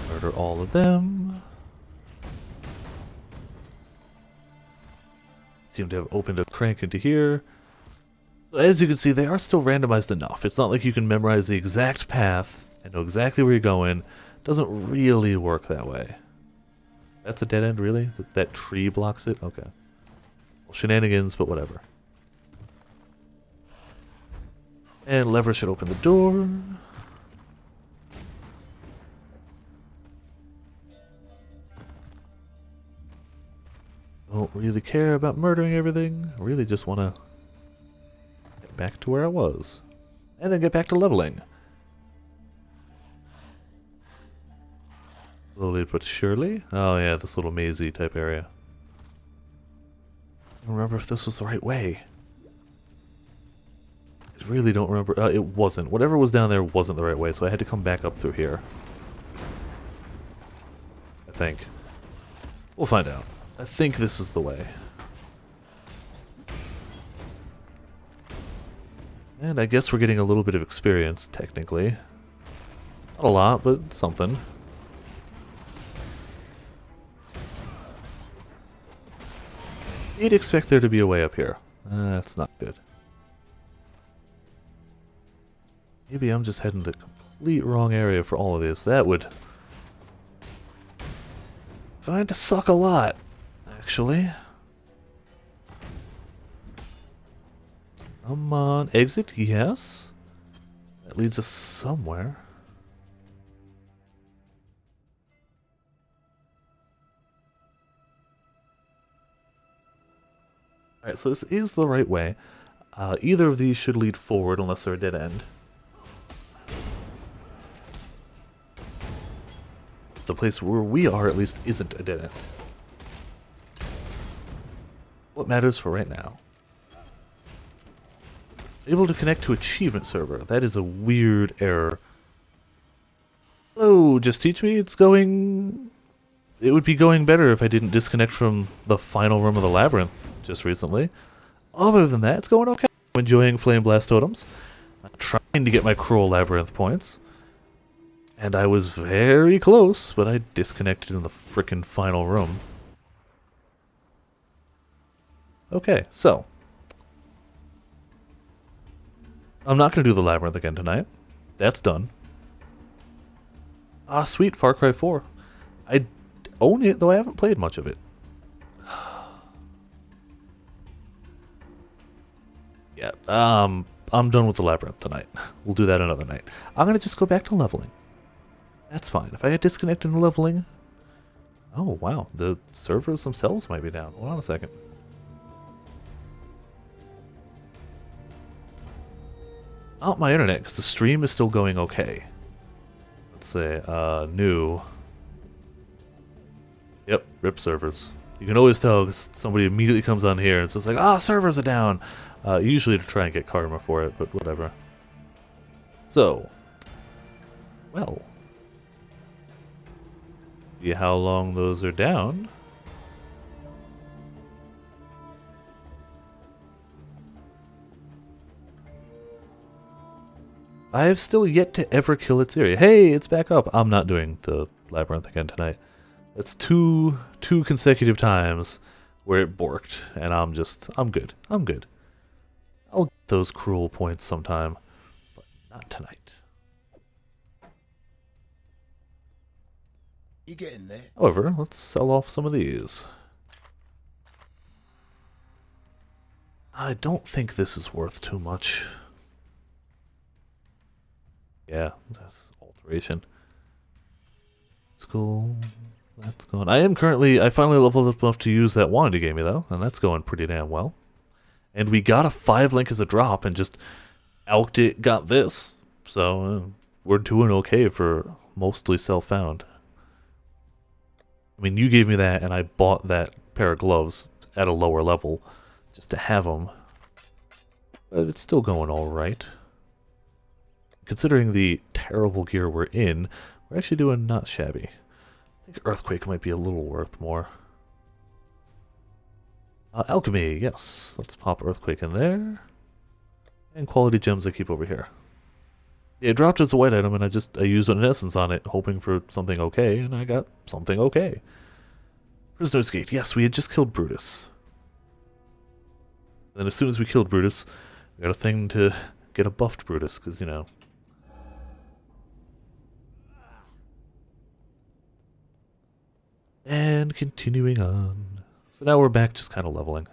Murder all of them. Seem to have opened a crank into here. So as you can see, they are still randomized enough. It's not like you can memorize the exact path and know exactly where you're going. It doesn't really work that way. That's a dead end, really? That tree blocks it? Okay. Well, shenanigans, but whatever. And lever should open the door. Don't really care about murdering everything. I really just want to get back to where I was. And then get back to leveling. Slowly but surely. Oh yeah, this little mazy type area. I don't remember if this was the right way. I really don't remember. It wasn't. Whatever was down there wasn't the right way, so I had to come back up through here. I think. We'll find out. I think this is the way. And I guess we're getting a little bit of experience, technically. Not a lot, but something. You'd expect there to be a way up here. That's not good. Maybe I'm just heading the complete wrong area for all of these. That would going to suck a lot, actually. Come on, exit, yes. That leads us somewhere. Alright, so this is the right way. Either of these should lead forward unless they're a dead end. The place where we are at least isn't a dead end. What matters for right now? Able to connect to achievement server. That is a weird error. Hello, just teach me. It's going... It would be going better if I didn't disconnect from the final room of the labyrinth just recently. Other than that, it's going okay. I'm enjoying FLAMEBLAST totems. I'm trying to get my cruel labyrinth points. And I was very close, but I disconnected in the frickin' final room. Okay, so. I'm not going to do the labyrinth again tonight. That's done. Ah, sweet, Far Cry 4. I own it, though I haven't played much of it. Yeah, I'm done with the labyrinth tonight. We'll do that another night. I'm going to just go back to leveling. That's fine. If I get disconnected in leveling... Oh, wow. The servers themselves might be down. Hold on a second. Not my internet, because the stream is still going okay. Let's say, new. Yep, rip servers. You can always tell because somebody immediately comes on here and it's just like, ah, servers are down. Usually to try and get karma for it, but whatever. So, well, see how long those are down. I have still yet to ever kill its area. Hey, it's back up. I'm not doing the labyrinth again tonight. That's two consecutive times where it borked, and I'm good. I'm good. I'll get those cruel points sometime, but not tonight. You getting there? However, let's sell off some of these. I don't think this is worth too much. Yeah, that's alteration. That's cool. That's going. I finally leveled up enough to use that wand you gave me though, and that's going pretty damn well. And we got a 5 link as a drop and just alked it, got this. So we're doing okay for mostly self-found. I mean, you gave me that and I bought that pair of gloves at a lower level just to have them. But it's still going alright. Considering the terrible gear we're in, we're actually doing not shabby. I think Earthquake might be a little worth more. Alchemy, yes. Let's pop Earthquake in there. And quality gems I keep over here. Yeah, it dropped as a white item and I used an essence on it, hoping for something okay, and I got something okay. Prisoner's Gate, yes, we had just killed Brutus. And then as soon as we killed Brutus, we got a thing to get a buffed Brutus, because, you know. And continuing on. So now we're back just kind of leveling.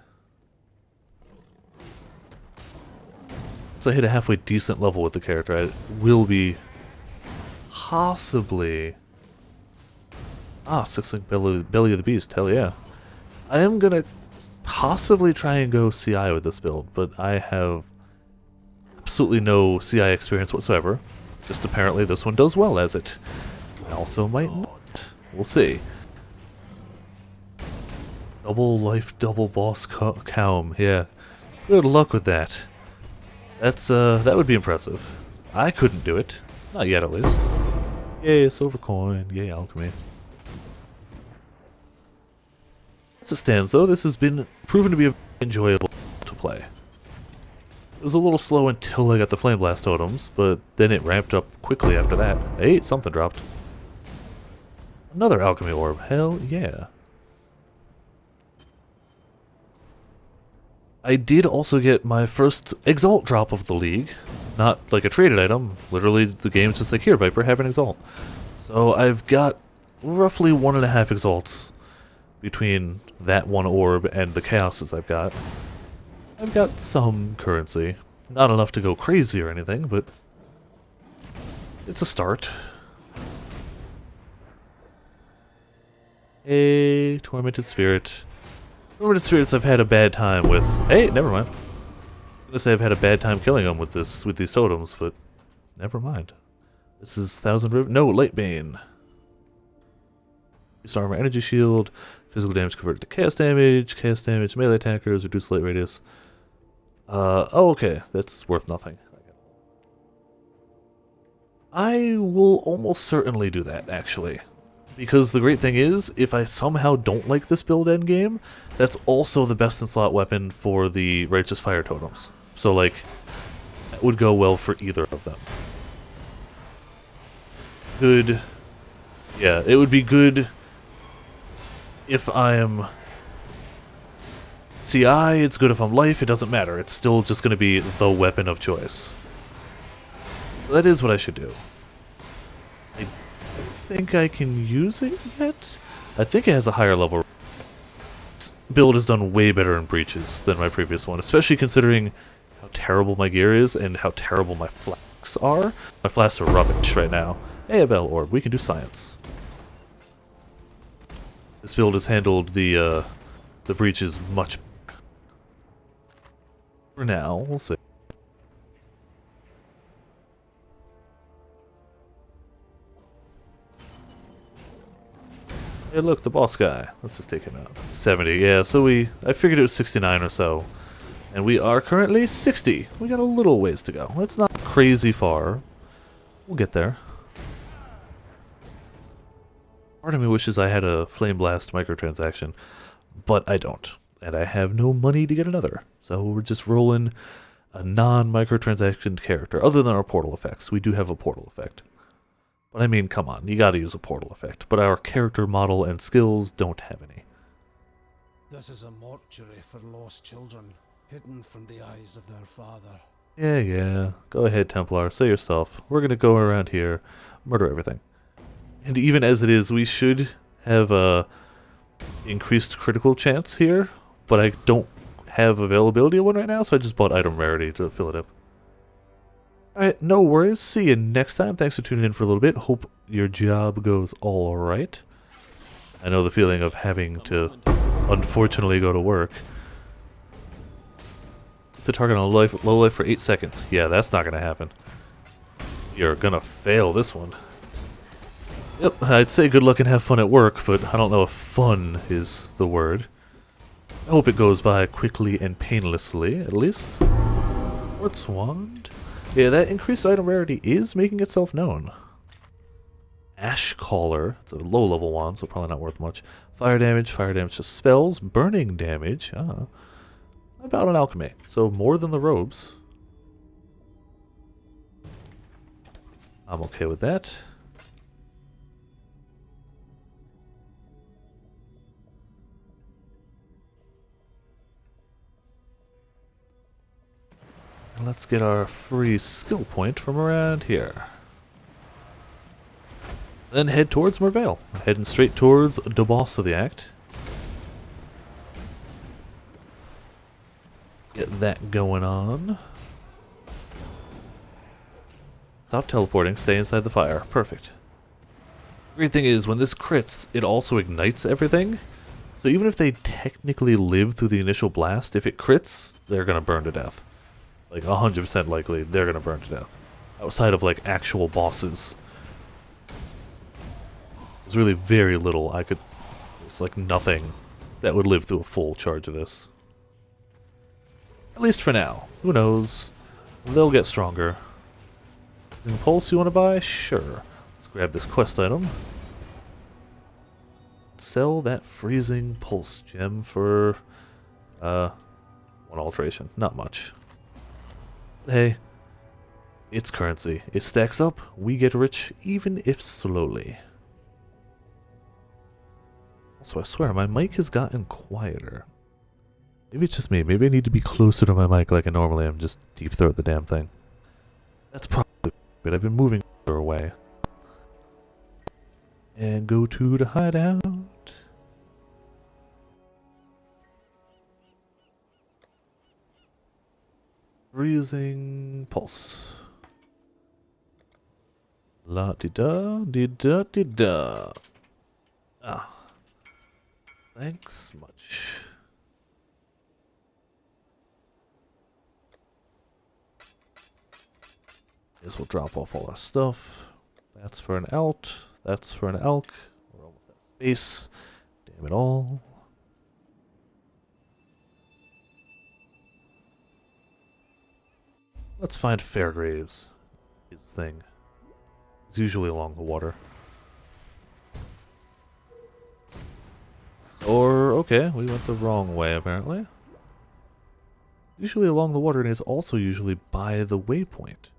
Once I hit a halfway decent level with the character, I will be possibly... Six-Link Belly of the Beast, hell yeah. I am gonna possibly try and go CI with this build, but I have absolutely no CI experience whatsoever. Just apparently this one does well as it. I also might not. We'll see. Double life, double boss calm. Yeah. Good luck with that. That's that would be impressive. I couldn't do it. Not yet at least. Yay, silver coin. Yay, alchemy. As it stands though, this has been proven to be enjoyable to play. It was a little slow until I got the FLAMEBLAST totems, but then it ramped up quickly after that. Hey, something dropped. Another alchemy orb. Hell yeah. I did also get my first Exalt drop of the league. Not like a traded item. Literally, the game's just like, here, Viper, have an Exalt. So I've got roughly 1.5 Exalts between that one orb and the Chaoses I've got. I've got some currency. Not enough to go crazy or anything, but it's a start. A Tormented Spirit. Tormented Spirits I've had a bad time with. Hey, never mind. I was gonna say I've had a bad time killing them with these totems, but never mind. This is 1000 River. No, Light Bane. Reduce armor, energy shield, physical damage converted to chaos damage, melee attackers, reduce light radius. Oh, okay, that's worth nothing. I will almost certainly do that, actually. Because the great thing is, if I somehow don't like this build endgame, that's also the best in slot weapon for the Righteous Fire totems. So, like, that would go well for either of them. Good. Yeah, it would be good if I'm CI, it's good if I'm life, it doesn't matter. It's still just going to be the weapon of choice. That is what I should do. I think I can use it yet? I think it has a higher level. This build has done way better in breaches than my previous one, especially considering how terrible my gear is and how terrible my flasks are. My flasks are rubbish right now. Hey, a Bell Orb, we can do science. This build has handled the breaches much better. For now, we'll see. Hey, look, the boss guy. Let's just take him out. 70, yeah, so I figured it was 69 or so. And we are currently 60. We got a little ways to go. It's not crazy far. We'll get there. Part of me wishes I had a FLAMEBLAST microtransaction, but I don't. And I have no money to get another. So we're just rolling a non-microtransaction character. Other than our portal effects. We do have a portal effect. But I mean, come on, you gotta use a portal effect. But our character model and skills don't have any. This is a mortuary for lost children, hidden from the eyes of their father. Yeah. Go ahead, Templar. Say your stuff. We're gonna go around here, murder everything. And even as it is, we should have a increased critical chance here. But I don't have availability of one right now, so I just bought item rarity to fill it up. Alright, no worries. See you next time. Thanks for tuning in for a little bit. Hope your job goes alright. I know the feeling of having to, unfortunately, go to work. The target on low life for 8 seconds. Yeah, that's not going to happen. You're going to fail this one. Yep, I'd say good luck and have fun at work, but I don't know if fun is the word. I hope it goes by quickly and painlessly, at least. Quartz wand. Yeah, that increased item rarity is making itself known. Ash Caller. It's a low level wand, so probably not worth much. Fire damage to spells. Burning damage. About an alchemy. So more than the robes. I'm okay with that. And let's get our free skill point from around here. Then head towards Merveil. Heading straight towards the boss of the act. Get that going on. Stop teleporting, stay inside the fire. Perfect. Great thing is, when this crits, it also ignites everything. So even if they technically live through the initial blast, if it crits, they're gonna burn to death. Like 100% likely, they're gonna burn to death. Outside of like actual bosses. There's really very little it's like nothing that would live through a full charge of this. At least for now. Who knows? They'll get stronger. Freezing Pulse you want to buy? Sure. Let's grab this quest item. Sell that Freezing Pulse gem for one alteration. Not much. But hey, it's currency. It stacks up, we get rich, even if slowly. Also, I swear, my mic has gotten quieter. Maybe it's just me. Maybe I need to be closer to my mic like I normally am. Just deep throat the damn thing. That's probably good. I've been moving further away. And go to the hideout. Freezing Pulse. La-di-da-di-da-di-da. Ah. Thanks much. Guess we'll drop off all our stuff. That's for an alt. That's for an elk. We're almost out of space. Damn it all. Let's find Fairgraves. His thing. It's usually along the water. Or, okay, we went the wrong way apparently. Usually along the water, and it's also usually by the waypoint.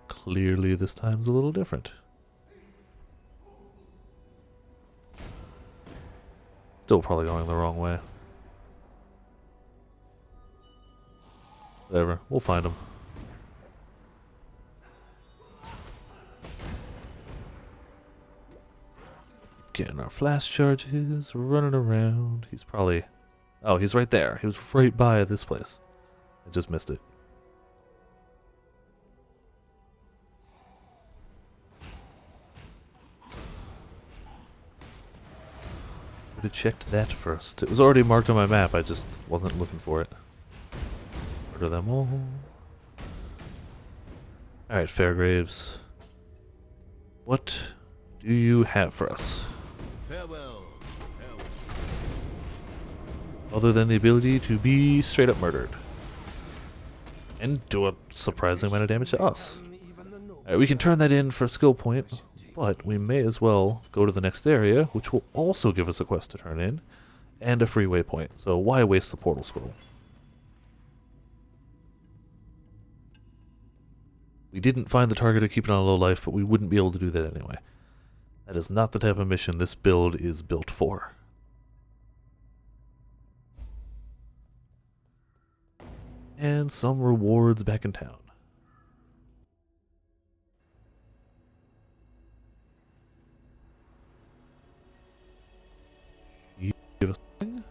Clearly this time's a little different. Still probably going the wrong way. Whatever, we'll find him. Getting our flash charges, running around. He's probably... Oh, he's right there. He was right by this place. I just missed it. Should have checked that first. It was already marked on my map, I just wasn't looking for it. Murder them all. Alright, Fairgraves. What do you have for us? Farewell. Farewell. Other than the ability to be straight up murdered. And do a surprising amount of damage to us. Alright, we can turn that in for a skill point, but we may as well go to the next area, which will also give us a quest to turn in, and a free waypoint. So why waste the portal scroll? We didn't find the target to keep it on low life, but we wouldn't be able to do that anyway. That is not the type of mission this build is built for. And some rewards back in town. You give us something?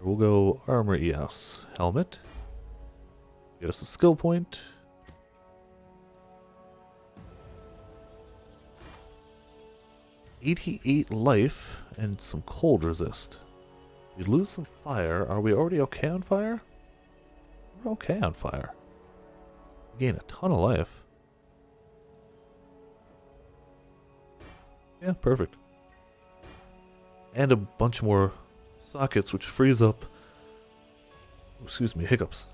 We'll go Armor EOS Helmet. Get us a skill point. $88 life and some cold resist. We lose some fire. Are we already okay on fire? We're okay on fire. We gain a ton of life. Yeah, perfect. and a bunch more sockets, which frees up, excuse me, hiccups,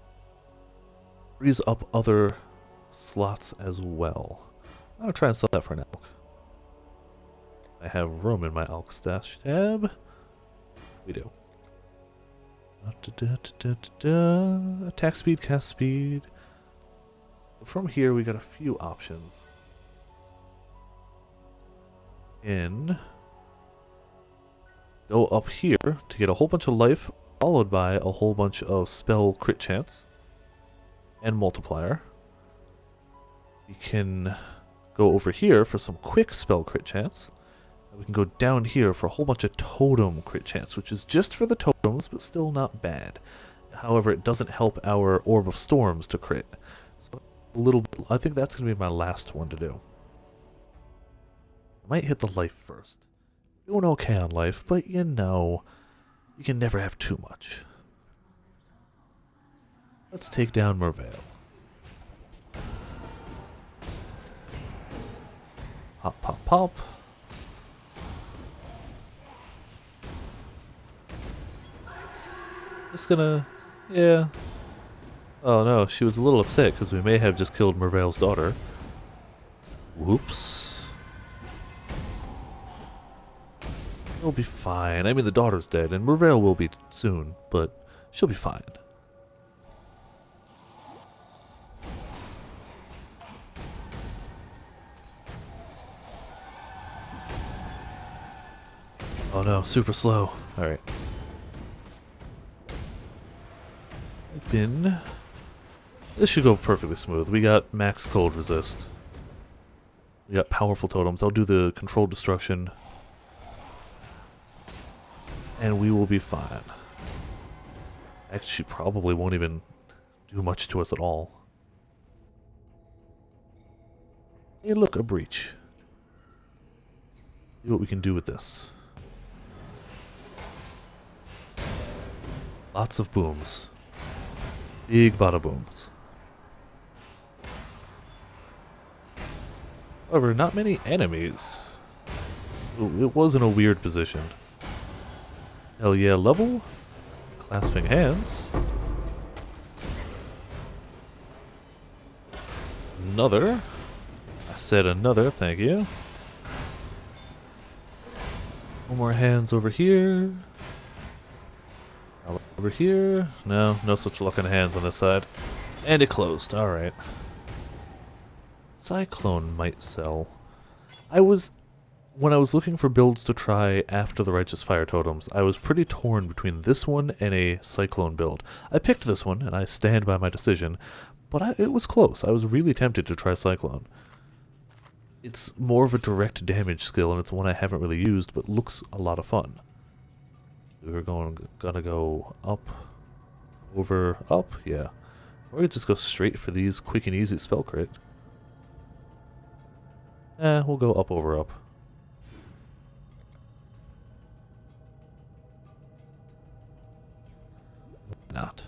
frees up other slots as well. I'm gonna try and sell that for an elk. I have room in my elk stash tab. We do. Attack speed, cast speed. From here we got a few options. Go up here to get a whole bunch of life, followed by a whole bunch of spell crit chance and multiplier. We can go over here for some quick spell crit chance. We can go down here for a whole bunch of totem crit chance, which is just for the totems, but still not bad. However, it doesn't help our Orb of Storms to crit. So a little bit, I think that's going to be my last one to do. I might hit the life first. Doing okay on life, but you know, you can never have too much. Let's take down Merveil. Pop, pop, pop. Just gonna, yeah. Oh no, she was a little upset because we may have just killed Merveil's daughter. Whoops. We'll be fine. I mean, the daughter's dead, and Merveil will be soon, but she'll be fine. Oh no, super slow. Alright. This should go perfectly smooth. We got max cold resist. We got powerful totems. I'll do the controlled destruction. And we will be fine. Actually, probably won't even do much to us at all. Hey, look, a breach. See what we can do with this. Lots of booms. Big bada booms. However, not many enemies. Ooh, it was in a weird position. Hell yeah, level. Clasping hands. Another. I said another, thank you. One more hands over here. Over here. No such luck in hands on this side. And it closed, alright. Cyclone might sell. When I was looking for builds to try after the Righteous Fire Totems, I was pretty torn between this one and a Cyclone build. I picked this one, and I stand by my decision, but it was close. I was really tempted to try Cyclone. It's more of a direct damage skill, and it's one I haven't really used, but looks a lot of fun. We're gonna go up, over, up, yeah. Or we could just go straight for these quick and easy spell crit. We'll go up, over, up. Not.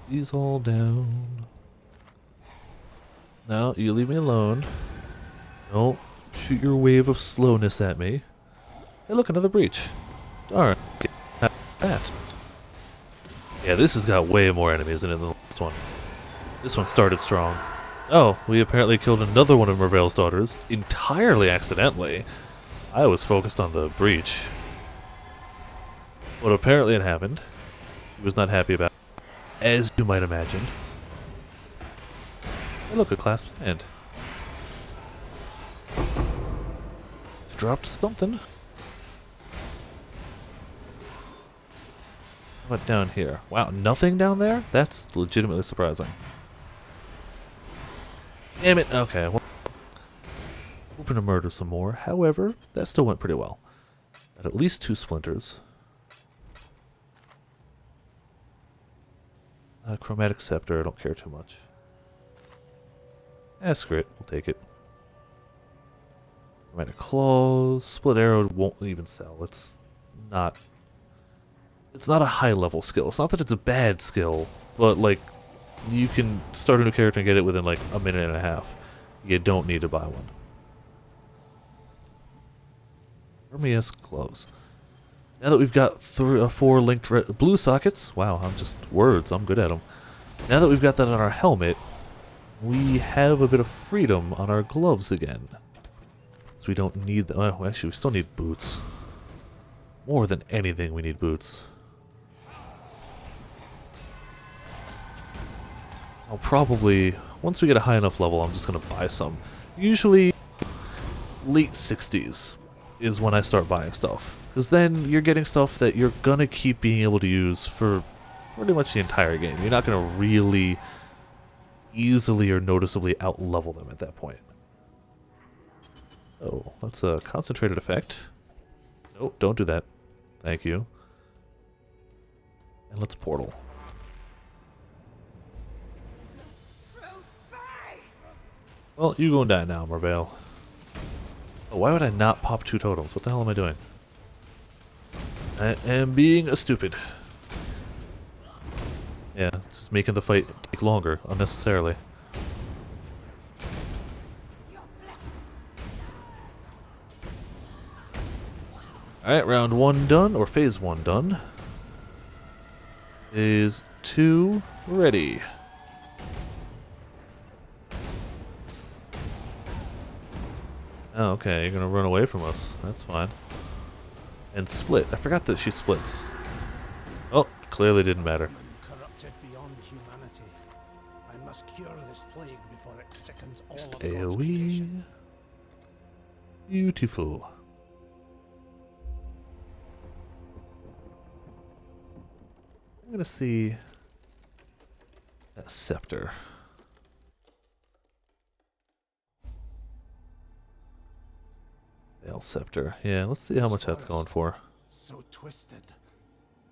These all down. No, you leave me alone. Don't shoot your wave of slowness at me. Hey, look, another breach. Darn. That. Yeah, this has got way more enemies than in the last one. This one started strong. Oh, we apparently killed another one of Merveil's daughters, entirely accidentally. I was focused on the breach. But apparently it happened. He was not happy about it, as you might imagine. Hey, look, a clasped hand. Dropped something. How about down here? Wow, nothing down there? That's legitimately surprising. Damn it. Okay, well, hoping to murder some more. However, that still went pretty well. Got at least 2 splinters. Chromatic Scepter, I don't care too much. Screw it, we'll take it. Chromatic Claws, Split Arrow won't even sell. It's not a high level skill. It's not that it's a bad skill, but like, you can start a new character and get it within like a minute and a half. You don't need to buy one. Hermes gloves. Now that we've got 4 linked blue sockets, wow, I'm just words, I'm good at them. Now that we've got that on our helmet, we have a bit of freedom on our gloves again. So we don't need the, well, actually we still need boots. More than anything we need boots. I'll probably, once we get a high enough level, I'm just going to buy some. Usually late 60s is when I start buying stuff. Because then you're getting stuff that you're going to keep being able to use for pretty much the entire game. You're not going to really easily or noticeably out-level them at that point. Oh, that's a concentrated effect. Nope, don't do that. Thank you. And let's portal. Well, you go and die now, Marbale. Oh, why would I not pop 2 totems? What the hell am I doing? I am being a stupid. Yeah, it's just making the fight take longer, unnecessarily. Alright, round 1 done, or phase 1 done. Phase 2 ready. Oh, okay, you're gonna run away from us. That's fine. And split. I forgot that she splits. Oh, clearly didn't matter. Corrupted beyond humanity. I must cure this plague before it sickens all Just of God's AoE. creation. Beautiful. I'm gonna see that scepter. Veil scepter. Yeah, let's see how much that's going for. So twisted.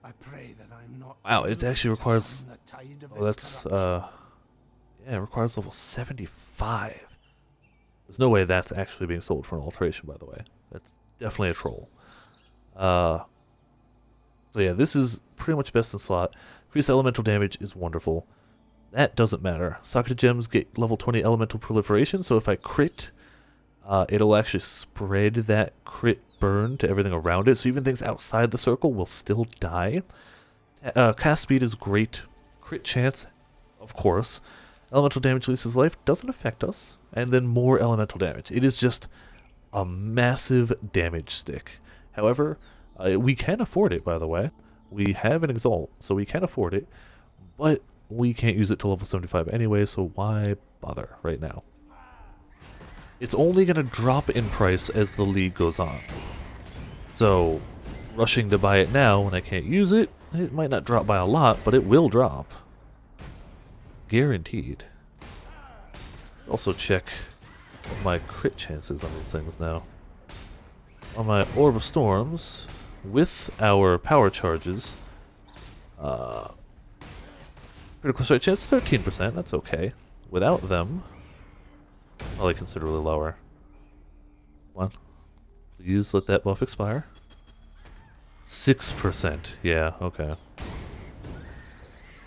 I pray that I'm not. Wow, it actually requires. the tide of Oh, this that's corruption. yeah, it requires level 75. There's no way that's actually being sold for an alteration, by the way. That's definitely a troll. So yeah, this is pretty much best in slot. Increased elemental damage is wonderful. That doesn't matter. Socketed gems get level 20 elemental proliferation, so if I crit, it'll actually spread that crit burn to everything around it, so even things outside the circle will still die. Cast speed is great. Crit chance, of course. Elemental damage releases life, doesn't affect us. And then more elemental damage. It is just a massive damage stick. However, we can afford it, by the way. We have an Exalt, so we can afford it. But we can't use it to level 75 anyway, so why bother right now? It's only going to drop in price as the league goes on. So, rushing to buy it now when I can't use it, it might not drop by a lot, but it will drop. Guaranteed. Also check what my crit chances on these things now. On my Orb of Storms, with our power charges, critical strike chance 13%, that's okay. Without them, probably considerably lower. Come on. Please let that buff expire. 6%. Yeah, okay.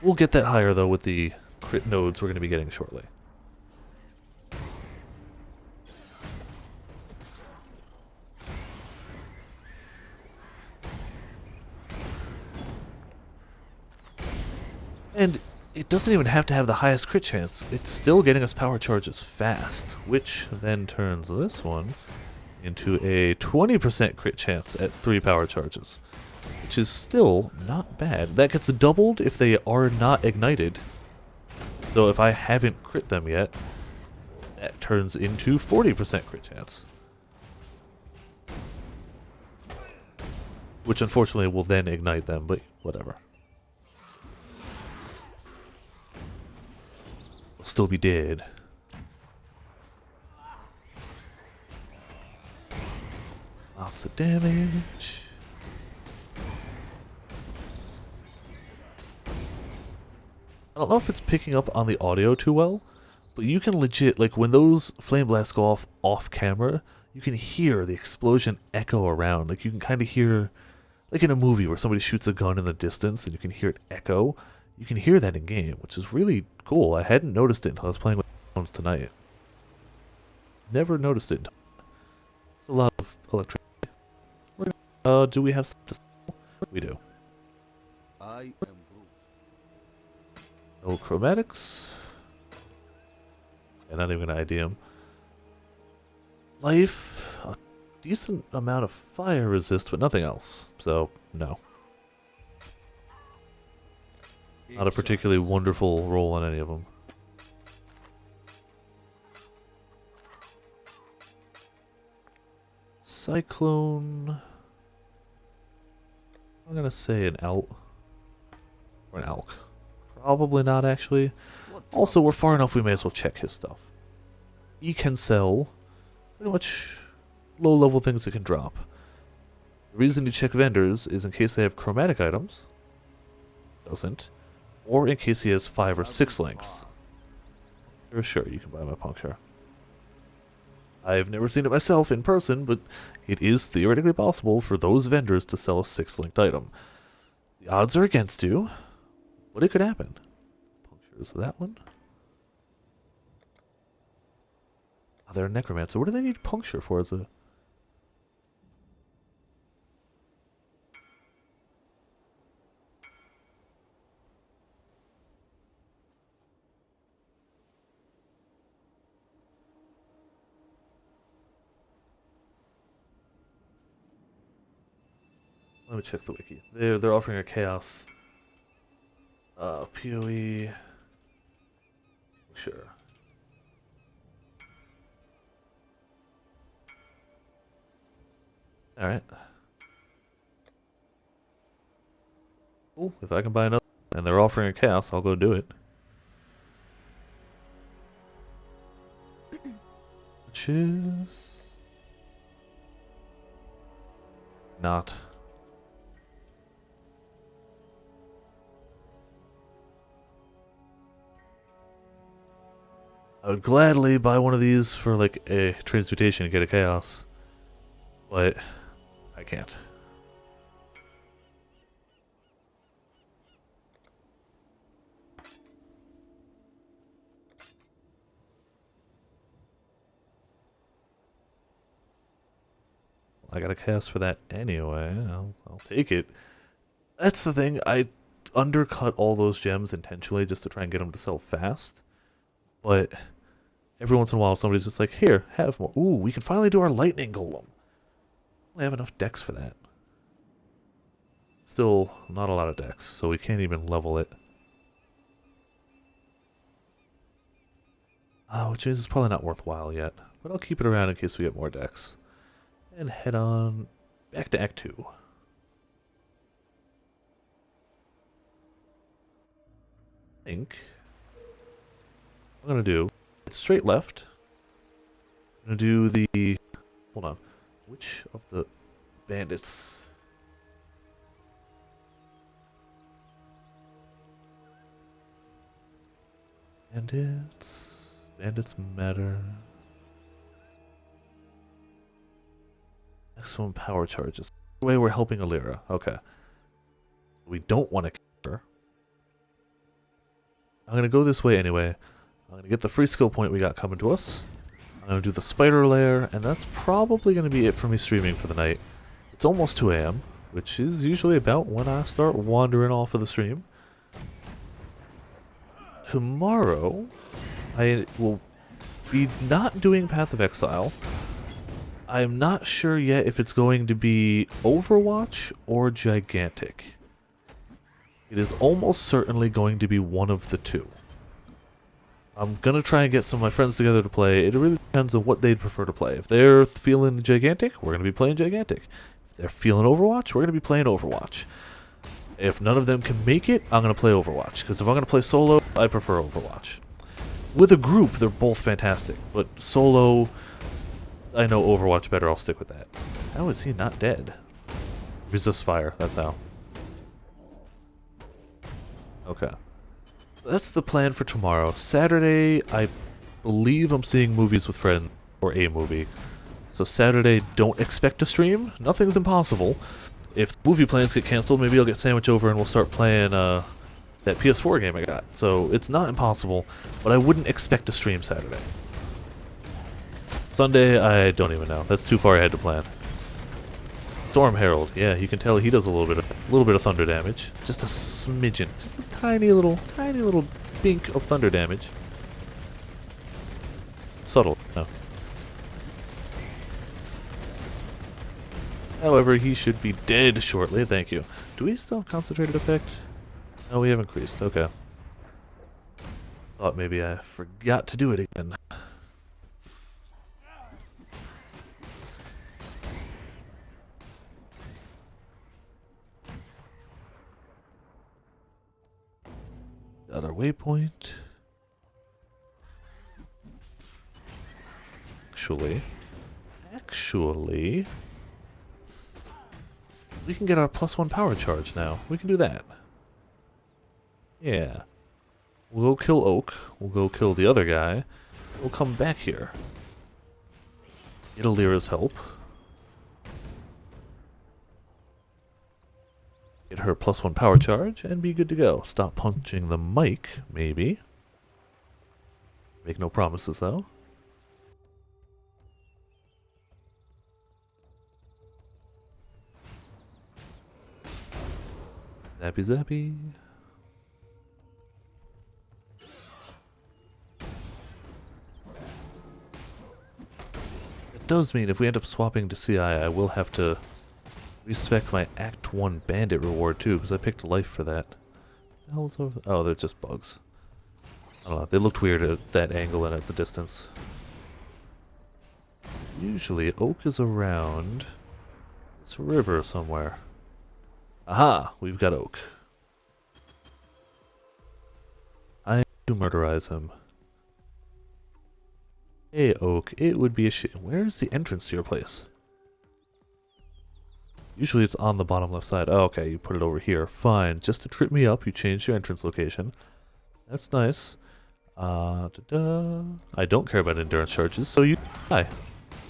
We'll get that higher, though, with the crit nodes we're going to be getting shortly. And it doesn't even have to have the highest crit chance. It's still getting us power charges fast, which then turns this one into a 20% crit chance at 3 power charges, which is still not bad. That gets doubled if they are not ignited. So if I haven't crit them yet, that turns into 40% crit chance. Which unfortunately will then ignite them, but whatever. We'll still be dead. Lots of damage. I don't know if it's picking up on the audio too well, but you can legit, like when those flame blasts go off camera, you can hear the explosion echo around. Like you can kind of hear, like in a movie where somebody shoots a gun in the distance and you can hear it echo. You can hear that in game, which is really cool. I hadn't noticed it until I was playing with phones tonight. Never noticed it. It's a lot of electricity. Do we have some to sell? We do. I am Groot. No chromatics. Yeah, not even gonna ID him. Life, a decent amount of fire resist, but nothing else. So, no. Not a particularly wonderful roll on any of them. Cyclone. I'm gonna say an elk. Or an elk. Probably not, actually. Also, we're far enough, we may as well check his stuff. He can sell pretty much low-level things that can drop. The reason you check vendors is in case they have chromatic items. Doesn't. Or in case he has 5 or 6 links. Sure, you can buy my puncture. I've never seen it myself in person, but it is theoretically possible for those vendors to sell a 6-linked item. The odds are against you, but it could happen. Puncture is that one. Oh, they're a necromancer. What do they need puncture for as a... Let me check the wiki. They're offering a chaos PoE. Sure. All right. Cool. If I can buy another, and they're offering a chaos, I'll go do it. Which is not. I would gladly buy one of these for like a transmutation and get a chaos, but I can't. I got a chaos for that anyway. I'll take it. That's the thing. I undercut all those gems intentionally just to try and get them to sell fast. But every once in a while, somebody's just like, here, have more. Ooh, we can finally do our lightning golem. I have enough decks for that. Still, not a lot of decks, so we can't even level it. Which means it's probably not worthwhile yet. But I'll keep it around in case we get more decks. And head on back to Act 2. I think what I'm going to do, it's straight left. I'm going to do the... Hold on. Which of the bandits? Bandits... Bandits matter. Next one, power charges. The way we're helping Alira. Okay. We don't want to kill her. I'm going to go this way anyway. I'm going to get the free skill point we got coming to us. I'm going to do the spider lair, and that's probably going to be it for me streaming for the night. It's almost 2 AM, which is usually about when I start wandering off of the stream. Tomorrow, I will be not doing Path of Exile. I'm not sure yet if it's going to be Overwatch or Gigantic. It is almost certainly going to be one of the two. I'm going to try and get some of my friends together to play. It really depends on what they'd prefer to play. If they're feeling Gigantic, we're going to be playing Gigantic. If they're feeling Overwatch, we're going to be playing Overwatch. If none of them can make it, I'm going to play Overwatch. Because if I'm going to play solo, I prefer Overwatch. With a group, they're both fantastic. But solo, I know Overwatch better. I'll stick with that. How is he not dead? Resist fire, that's how. Okay. That's the plan for tomorrow. Saturday, I believe I'm seeing movies with friends, or a movie. So Saturday, don't expect to stream. Nothing's impossible. If movie plans get canceled, maybe I'll get Sandwich over and we'll start playing that PS4 game I got. So it's not impossible, but I wouldn't expect to stream Saturday. Sunday, I don't even know. That's too far ahead to plan. Storm Herald, yeah, you can tell he does a little bit of thunder damage. Just a smidgen, just a tiny little bink of thunder damage. Subtle, no. However, he should be dead shortly, thank you. Do we still have concentrated effect? No, we have increased, okay. Thought maybe I forgot to do it again. Got our waypoint. Actually, we can get our +1 power charge now. We can do that. Yeah. We'll go kill Oak. We'll go kill the other guy. We'll come back here. Get Alira's help. Get her +1 power charge and be good to go. Stop punching the mic, maybe. Make no promises, though. Zappy zappy. It does mean if we end up swapping to CI, I will have to respec my Act 1 Bandit reward too, because I picked life for that. The hell's over? Oh, they're just bugs. I don't know, they looked weird at that angle and at the distance. Usually Oak is around this river somewhere. Aha! We've got Oak. I need to murderize him. Hey Oak, it would be a shame. Where's the entrance to your place? Usually it's on the bottom left side. Oh, okay, you put it over here. Fine. Just to trip me up, you changed your entrance location. That's nice. I don't care about endurance charges, so you die.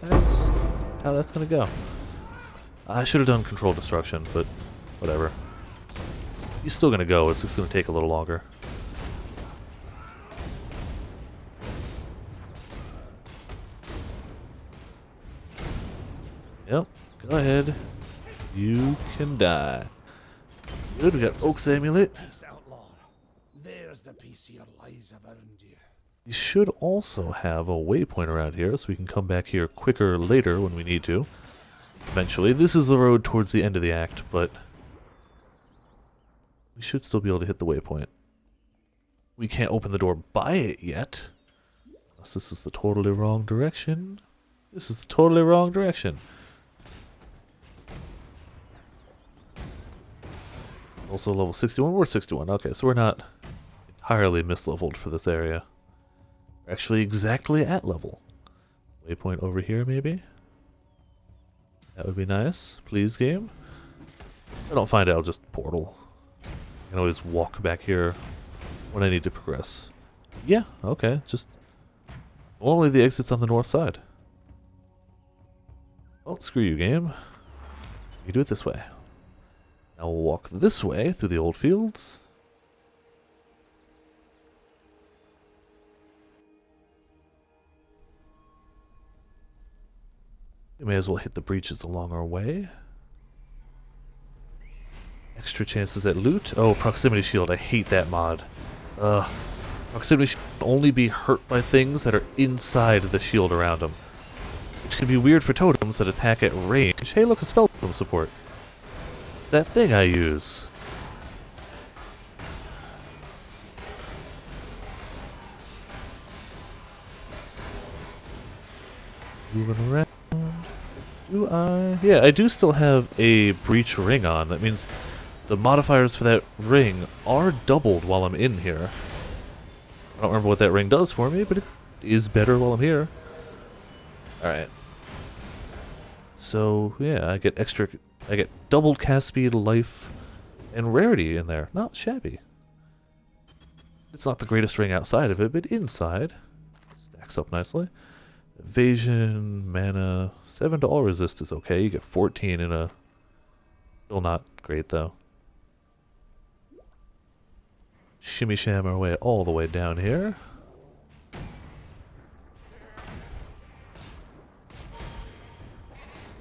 That's how that's gonna go. I should have done control destruction, but whatever. He's still gonna go, it's just gonna take a little longer. Yep, go ahead. You can die. Good, we got Oak's amulet. Peace, outlaw. There's the piece of your lives I've earned you. We should also have a waypoint around here, so we can come back here quicker later when we need to. Eventually. This is the road towards the end of the act, but we should still be able to hit the waypoint. We can't open the door by it yet. Unless this is the totally wrong direction. This is the totally wrong direction. Also level 61. We're 61. Okay, so we're not entirely misleveled for this area. We're actually exactly at level. Waypoint over here, maybe? That would be nice. Please, game. If I don't find it, I'll just portal. I can always walk back here when I need to progress. Yeah, okay. Just normally the exit's on the north side. Oh, screw you, game. You do it this way. Now we'll walk this way through the old fields. We may as well hit the breaches along our way. Extra chances at loot. Oh, proximity shield. I hate that mod. Proximity shield can only be hurt by things that are inside the shield around them. Which can be weird for totems that attack at range. Hey, look, a spell totem support. It's that thing I use. Moving around. Do I? Yeah, I do still have a breach ring on. That means the modifiers for that ring are doubled while I'm in here. I don't remember what that ring does for me, but it is better while I'm here. Alright. So, yeah, I get doubled cast speed, life, and rarity in there. Not shabby. It's not the greatest ring outside of it, but inside stacks up nicely. Evasion, mana, 7 to all resist is okay. You get 14 in a... Still not great, though. shimmy sham our way all the way down here.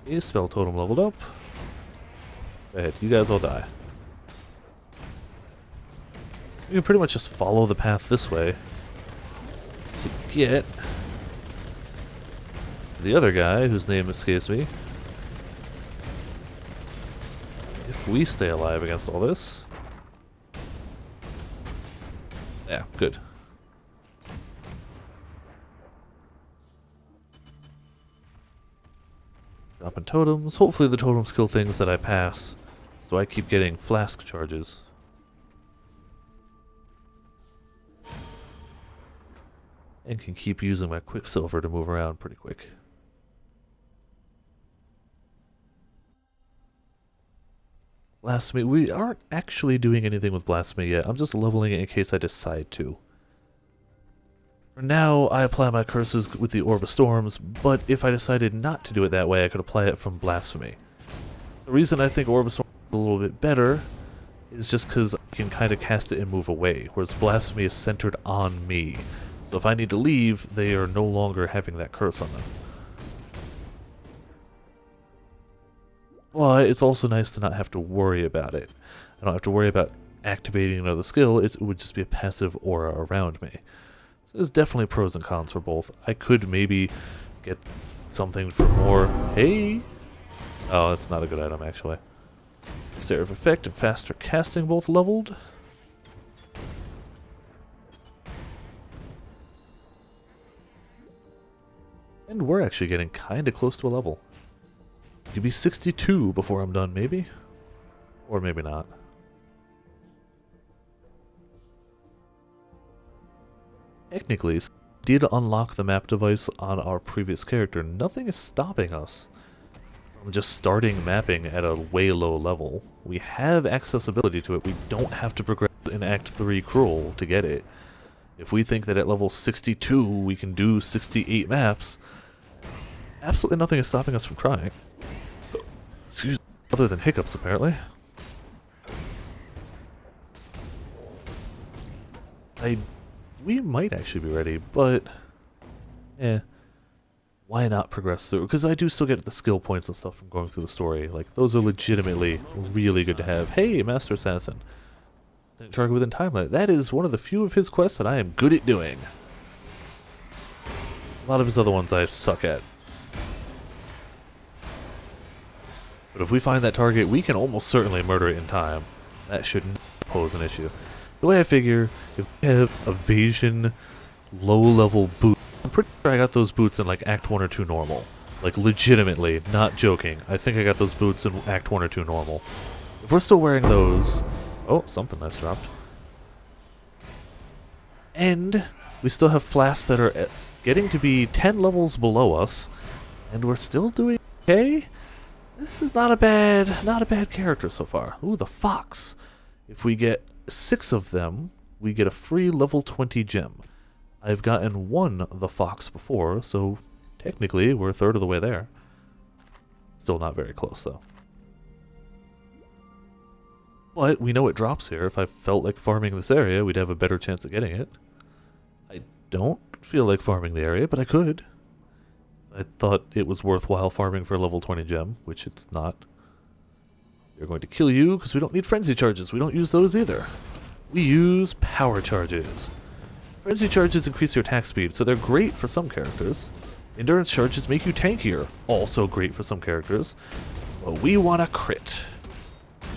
A spell totem leveled up. Go ahead, you guys all die. We can pretty much just follow the path this way to get the other guy whose name escapes me. If we stay alive against all this. Yeah, good. Dropping totems. Hopefully the totems kill things that I pass, so I keep getting flask charges. And can keep using my quicksilver to move around pretty quick. Blasphemy. We aren't actually doing anything with Blasphemy yet. I'm just leveling it in case I decide to. For now, I apply my curses with the Orb of Storms, but if I decided not to do it that way, I could apply it from Blasphemy. The reason I think Orb of Storms is a little bit better is just because I can kind of cast it and move away, whereas Blasphemy is centered on me. So if I need to leave, they are no longer having that curse on them. But it's also nice to not have to worry about it. I don't have to worry about activating another skill, it would just be a passive aura around me. So there's definitely pros and cons for both. I could maybe get something for more... Hey! Oh, that's not a good item, actually. Stare of Effect and Faster Casting both leveled. And we're actually getting kinda close to a level. Could be 62 before I'm done, maybe? Or maybe not. Technically, we did unlock the map device on our previous character. Nothing is stopping us from just starting mapping at a way low level. We have accessibility to it. We don't have to progress in Act 3 Cruel to get it. If we think that at level 62 we can do 68 maps, absolutely nothing is stopping us from trying. Excuse me, other than hiccups, apparently. We might actually be ready, but... why not progress through? Because I do still get the skill points and stuff from going through the story. Like, those are legitimately really good to have. Hey, Master Assassin. Target within time limit. That is one of the few of his quests that I am good at doing. A lot of his other ones I suck at. But if we find that target, we can almost certainly murder it in time. That shouldn't pose an issue. The way I figure, if we have evasion, low-level boots, I'm pretty sure I got those boots in like Act 1 or 2 normal. Like legitimately, not joking. I think I got those boots in Act 1 or 2 normal. If we're still wearing those... Oh, something nice dropped. And we still have flasks that are getting to be 10 levels below us, and we're still doing okay. This is not a bad character so far. Ooh, the fox. If we get 6 of them, we get a free level 20 gem. I've gotten one of the fox before, so technically we're a third of the way there. Still not very close though. But we know it drops here. If I felt like farming this area, we'd have a better chance of getting it. I don't feel like farming the area, but I could. I thought it was worthwhile farming for a level 20 gem, which it's not. They're going to kill you because we don't need frenzy charges. We don't use those either. We use power charges. Frenzy charges increase your attack speed, so they're great for some characters. Endurance charges make you tankier, also great for some characters. But we want a crit.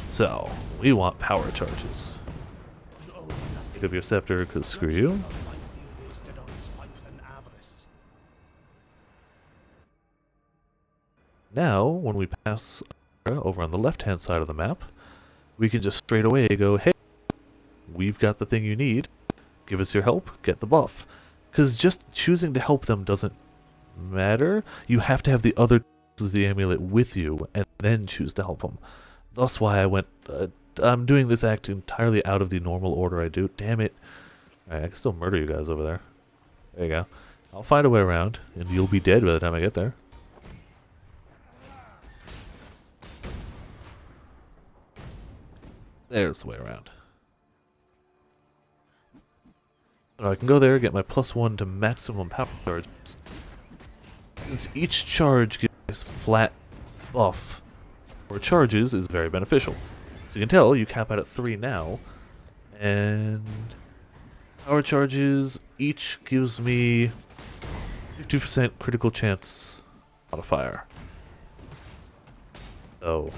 So, we want power charges. Pick up your scepter, because screw you. Now, when we pass over on the left-hand side of the map, we can just straight away go, hey, we've got the thing you need. Give us your help, get the buff. Because just choosing to help them doesn't matter. You have to have the other pieces of the amulet with you, and then choose to help them. That's why I went... I'm doing this act entirely out of the normal order I do. Damn it. Alright, I can still murder you guys over there. There you go. I'll find a way around, and you'll be dead by the time I get there. There's the way around. So I can go there, get my +1 to maximum power charges. Since each charge gives flat buff for charges is very beneficial. So you can tell, you cap out at 3 now, and power charges each gives me 50% critical chance modifier. So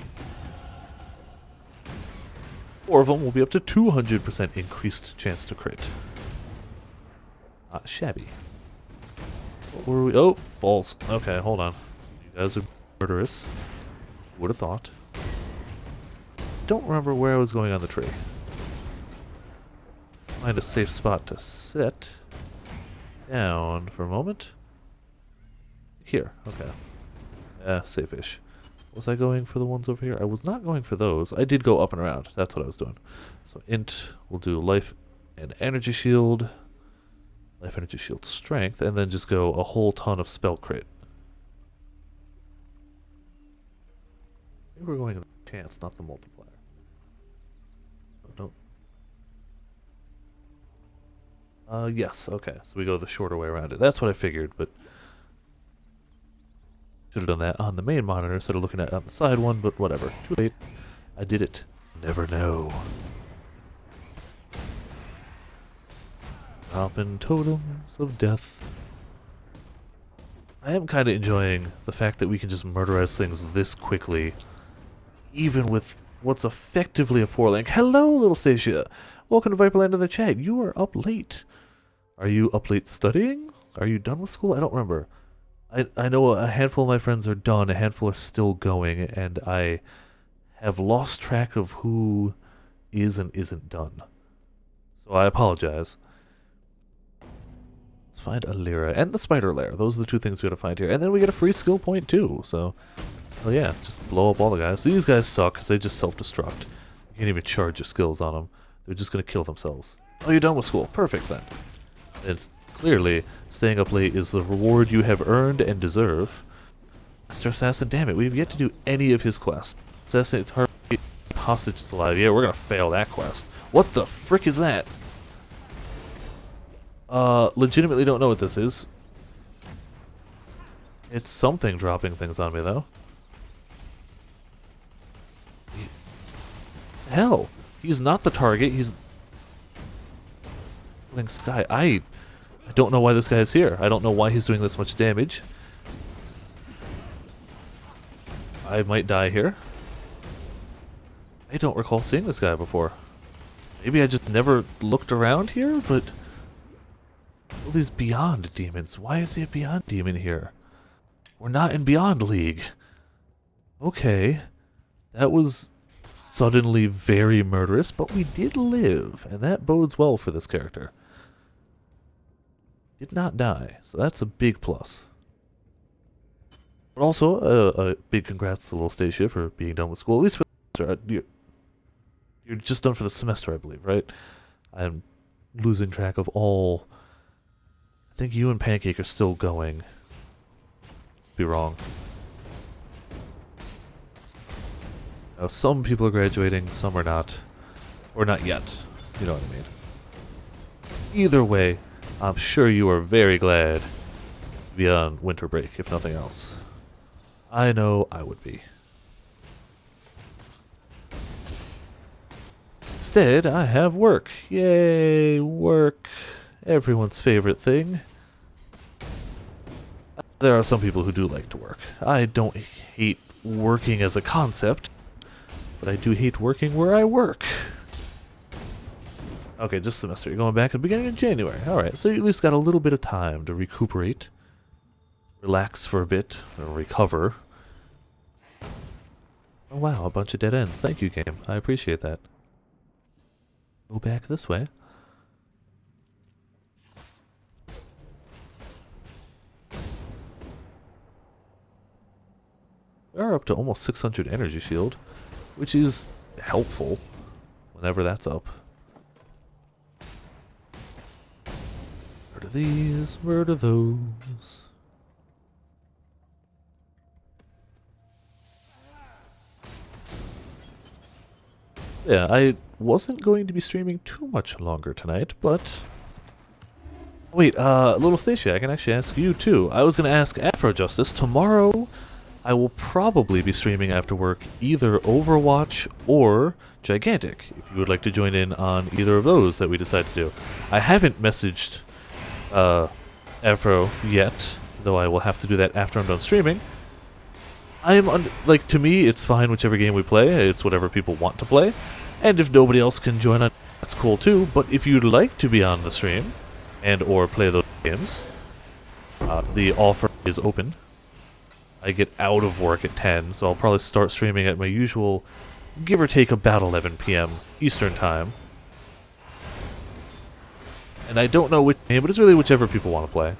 4 of them will be up to 200% increased chance to crit. Not shabby. What were we? Oh, balls. Okay, hold on. You guys are murderous. Would have thought. Don't remember where I was going on the tree. Find a safe spot to sit down for a moment. Here, okay. Yeah, safe-ish. Was I going for the ones over here? I was not going for those. I did go up and around. That's what I was doing. So int, we'll do life and energy shield. Life, energy shield, strength, and then just go a whole ton of spell crit. Maybe we're going with the chance, not the multiplier. Oh, no. Yes, okay. So we go the shorter way around it. That's what I figured, but should have done that on the main monitor instead of looking at it on the side one, but whatever. Too late. I did it. Never know. Dropping totems of death. I am kind of enjoying the fact that we can just murderize things this quickly, even with what's effectively a 4-link. Hello, little Stacia! Welcome to Viperland in the chat. You are up late. Are you up late studying? Are you done with school? I don't remember. I know a handful of my friends are done, a handful are still going, and I have lost track of who is and isn't done. So I apologize. Let's find a Lyra and the Spider Lair. Those are the two things we gotta find here. And then we get a free skill point too, so... Well, yeah, just blow up all the guys. These guys suck, because they just self-destruct. You can't even charge your skills on them. They're just gonna kill themselves. Oh, you're done with school. Perfect, then. It's clearly, staying up late is the reward you have earned and deserve. Master Assassin, damn it, we have yet to do any of his quests. Assassin, target hostages alive. Yeah, we're gonna fail that quest. What the frick is that? Legitimately don't know what this is. It's something dropping things on me, though. Hell, he's not the target, he's... Sky. I don't know why this guy is here. I don't know why he's doing this much damage. I might die here. I don't recall seeing this guy before. Maybe I just never looked around here, but... All these Beyond demons. Why is he a Beyond demon here? We're not in Beyond League. Okay. That was suddenly very murderous, but we did live, and that bodes well for this character. Did not die, so that's a big plus. But also, a big congrats to little Stacia for being done with school, at least for the semester. You're just done for the semester, I believe, right? I'm losing track of all... I think you and Pancake are still going. Be wrong. Now, some people are graduating, some are not. Or not yet. You know what I mean. Either way, I'm sure you are very glad to be on winter break, if nothing else. I know I would be. Instead, I have work. Yay, work. Everyone's favorite thing. There are some people who do like to work. I don't hate working as a concept, but I do hate working where I work. Okay, just semester. You're going back at the beginning of January. Alright, so you at least got a little bit of time to recuperate, relax for a bit, or recover. Oh wow, a bunch of dead ends. Thank you, game. I appreciate that. Go back this way. We are up to almost 600 energy shield, which is helpful whenever that's up. Murder these, murder those. Yeah, I wasn't going to be streaming too much longer tonight, but Wait, little Stacia, I can actually ask you too. I was gonna ask Afro Justice. Tomorrow, I will probably be streaming after work either Overwatch or Gigantic, if you would like to join in on either of those that we decide to do. I haven't messaged Afro yet, though I will have to do that after I'm done streaming. I am, like, to me, it's fine whichever game we play. It's whatever people want to play. And if nobody else can join on, that's cool too. But if you'd like to be on the stream and or play those games, the offer is open. I get out of work at 10, so I'll probably start streaming at my usual, give or take about 11 p.m. Eastern Time. And I don't know which game, but it's really whichever people want to play.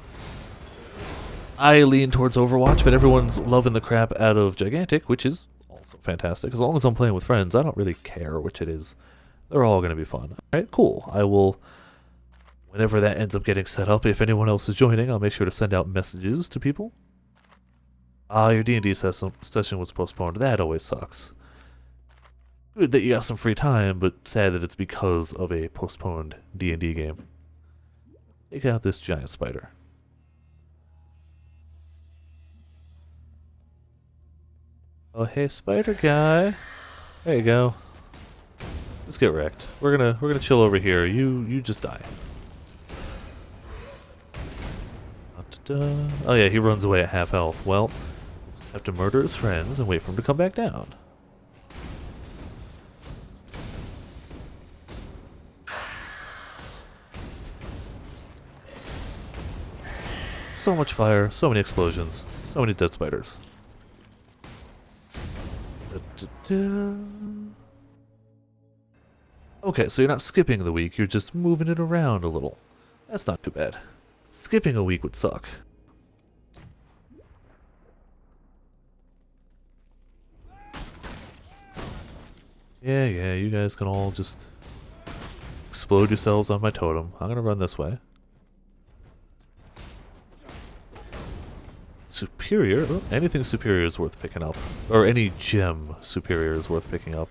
I lean towards Overwatch, but everyone's loving the crap out of Gigantic, which is also fantastic. As long as I'm playing with friends, I don't really care which it is. They're all going to be fun. Alright, cool. I will, whenever that ends up getting set up, if anyone else is joining, I'll make sure to send out messages to people. Your D&D session was postponed. That always sucks. Good that you got some free time, but sad that it's because of a postponed D&D game. Take out this giant spider. Oh, hey, spider guy. There you go. Let's get wrecked. We're gonna chill over here. You just die. Oh yeah, he runs away at half health. Well, we'll just have to murder his friends and wait for him to come back down. So much fire, so many explosions, so many dead spiders. Okay, so you're not skipping the week, you're just moving it around a little. That's not too bad. Skipping a week would suck. Yeah, you guys can all just explode yourselves on my totem. I'm gonna run this way. Superior? Oh, anything superior is worth picking up. Or any gem superior is worth picking up.